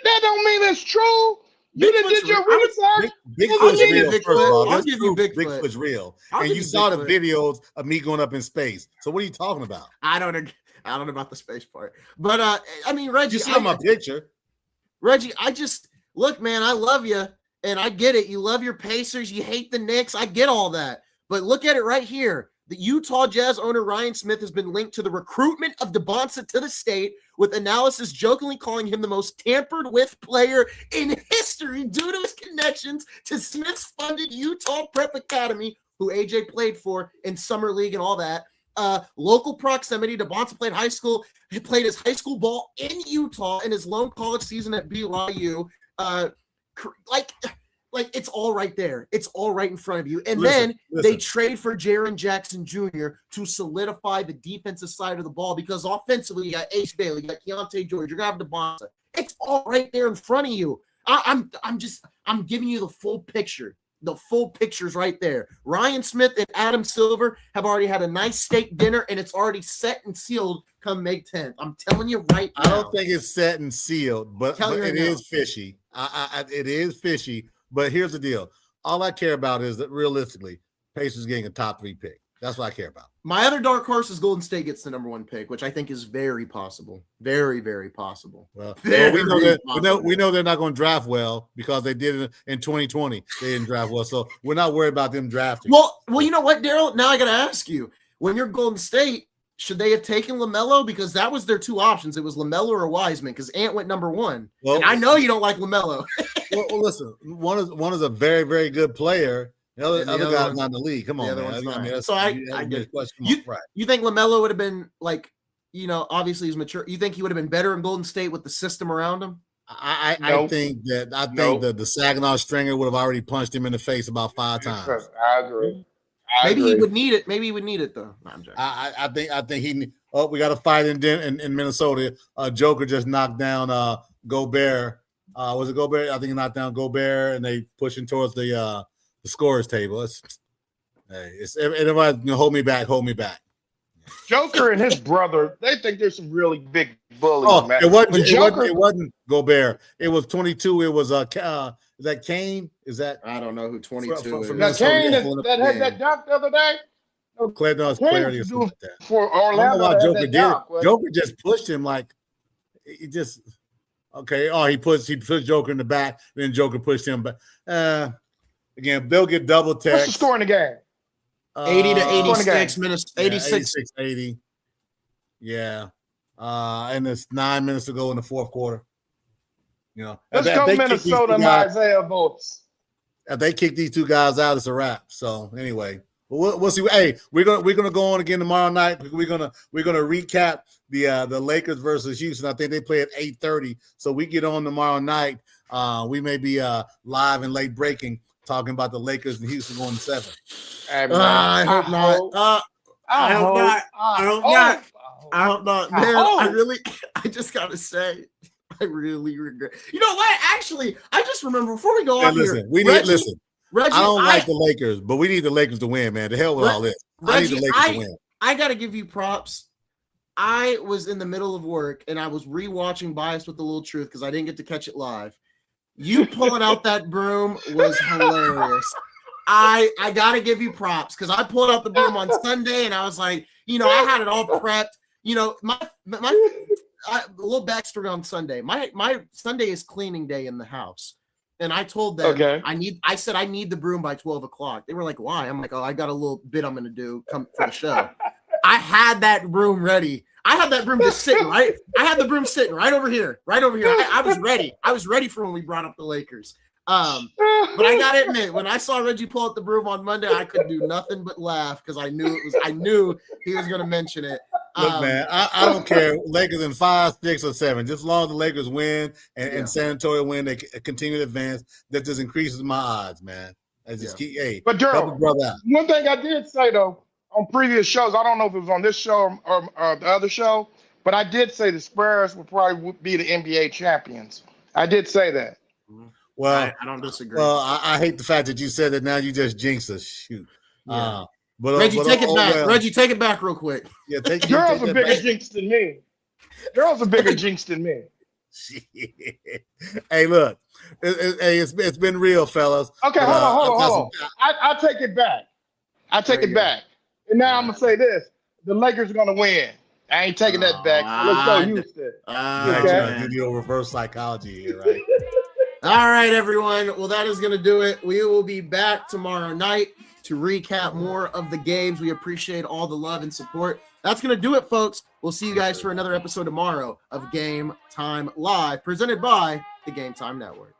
S3: That don't mean it's true. You did your research.
S2: Bigfoot's real. First of all,
S1: I'll give you Bigfoot.
S2: Bigfoot's real. And you saw the videos of me going up in space. So what are you talking about?
S1: I don't know about the space part. But I mean, Reggie,
S2: you saw my picture.
S1: Reggie, look, man, I love you. And I get it. You love your Pacers. You hate the Knicks. I get all that. But look at it right here. The Utah Jazz owner Ryan Smith has been linked to the recruitment of DeBonta to the state, with analysis jokingly calling him the most tampered with player in history due to his connections to Smith's funded Utah Prep Academy, who AJ played for in Summer League and all that. Local proximity. DeBonta played his high school ball in Utah in his lone college season at BYU. Like it's all right there. It's all right in front of you. And then they trade for Jaren Jackson Jr. to solidify the defensive side of the ball, because offensively you got Ace Bailey, you got Keontae George, you're gonna have DeBonta. It's all right there in front of you. I'm giving you the full picture. the full picture's right there. Ryan Smith and Adam Silver have already had a nice steak dinner, and it's already set and sealed come May 10th. I'm telling you right now.
S2: I don't think it's set and sealed, but it is fishy. It is fishy, but here's the deal. All I care about is that realistically, Pacers getting a top 3 pick. That's what I care about.
S1: My other dark horse is Golden State gets the number 1 pick, which I think is very possible. Very, very possible.
S2: Well, we know they're not going to draft well because they did it in 2020. They didn't draft well, so we're not worried about them drafting.
S1: Well, you know what, Daryl? Now I got to ask you, when you're Golden State, should they have taken LaMelo? Because that was their 2 options. It was LaMelo or Wiseman because Ant went number 1. Well, and I know you don't like LaMelo.
S2: well, listen, one is a very, very good player. The other guy's not in the league. Come on, man.
S1: So I get it. You think LaMelo would have been like, obviously he's mature. You think he would have been better in Golden State with the system around him?
S2: I think that the Saginaw stringer would have already punched him in the face about 5 times.
S3: I agree.
S1: Maybe he would need it. Maybe he would need it though. No, I'm joking.
S2: I think he. Oh, we got a fight in Minnesota. Joker just knocked down Gobert. Was it Gobert? I think he knocked down Gobert, and they pushing towards the scorers table. Everybody hold me back.
S3: Joker and his brother, they think there's some really big bullies, man.
S2: It wasn't Gobert. It was 22. It was is that Kane? Is that
S1: I don't know who 22 is.
S3: That Kane that had that dunk the other day?
S2: Clarity or something like that.
S3: For Orlando,
S2: Joker did. Joker just pushed him like he just okay. Oh, he pushed Joker in the back, then Joker pushed him back. Again, they'll get double text.
S3: What's the score in the game?
S1: 80 to 86 minutes. 86.
S2: 80. Yeah. And there's 9 minutes to go in the fourth quarter.
S3: Let's go Minnesota and Isaiah votes.
S2: If they kick these 2 guys out, it's a wrap. So anyway, we'll see. Hey, we're gonna go on again tomorrow night. We're gonna recap the Lakers versus Houston. I think they play at 8:30. So we get on tomorrow night. We may be live and late breaking, talking about the Lakers and Houston going 7.
S1: I hope not. I hope not. Man, I just gotta say, I really regret. You know what? Actually, I just remember before we go off here. Reggie,
S2: I don't like the Lakers, but we need the Lakers to win, man. The hell with all this. I need the Lakers to win.
S1: I gotta give you props. I was in the middle of work and I was rewatching Bias with the Little Truth because I didn't get to catch it live. You pulling out that broom was hilarious. I gotta give you props because I pulled out the broom on Sunday and I was like, I had it all prepped. My a little backstory on Sunday. My Sunday is cleaning day in the house, and I told them I said I need the broom by 12 o'clock. They were like, "Why?" I'm like, "Oh, I got a little bit I'm gonna do come for the show." I had that broom ready. I had that broom just sitting right. I had the broom sitting right over here. I was ready. I was ready for when we brought up the Lakers. But I gotta admit, when I saw Reggie pull out the broom on Monday, I could do nothing but laugh because I knew he was gonna mention it.
S2: Look, man, I don't care. Lakers in 5, 6, or 7. Just as long as the Lakers win and San Antonio win, they continue to advance. That just increases my odds, man. I just keep. Hey,
S3: but Daryl, one thing I did say though on previous shows, I don't know if it was on this show or the other show, but I did say the Spurs would probably be the NBA champions. I did say that.
S2: Well,
S1: I don't disagree.
S2: Well, I hate the fact that you said that. Now you just jinxed us. Shoot.
S1: Yeah. Reggie, take it back. Well. Reggie, take it back real quick.
S2: Yeah,
S3: Girls are bigger jinx than me. Girls are bigger jinx than me.
S2: Hey, look. It's been real, fellas.
S3: Okay, hold on. I take it back. It back. And now I'm going to say this. The Lakers are going to win. I ain't taking that back. Let's go Houston.
S2: Okay. Give you a reverse psychology here, right?
S1: All right, everyone. Well, that is going to do it. We will be back tomorrow night to recap more of the games. We appreciate all the love and support. That's going to do it, folks. We'll see you guys for another episode tomorrow of Game Time Live, presented by the Game Time Network.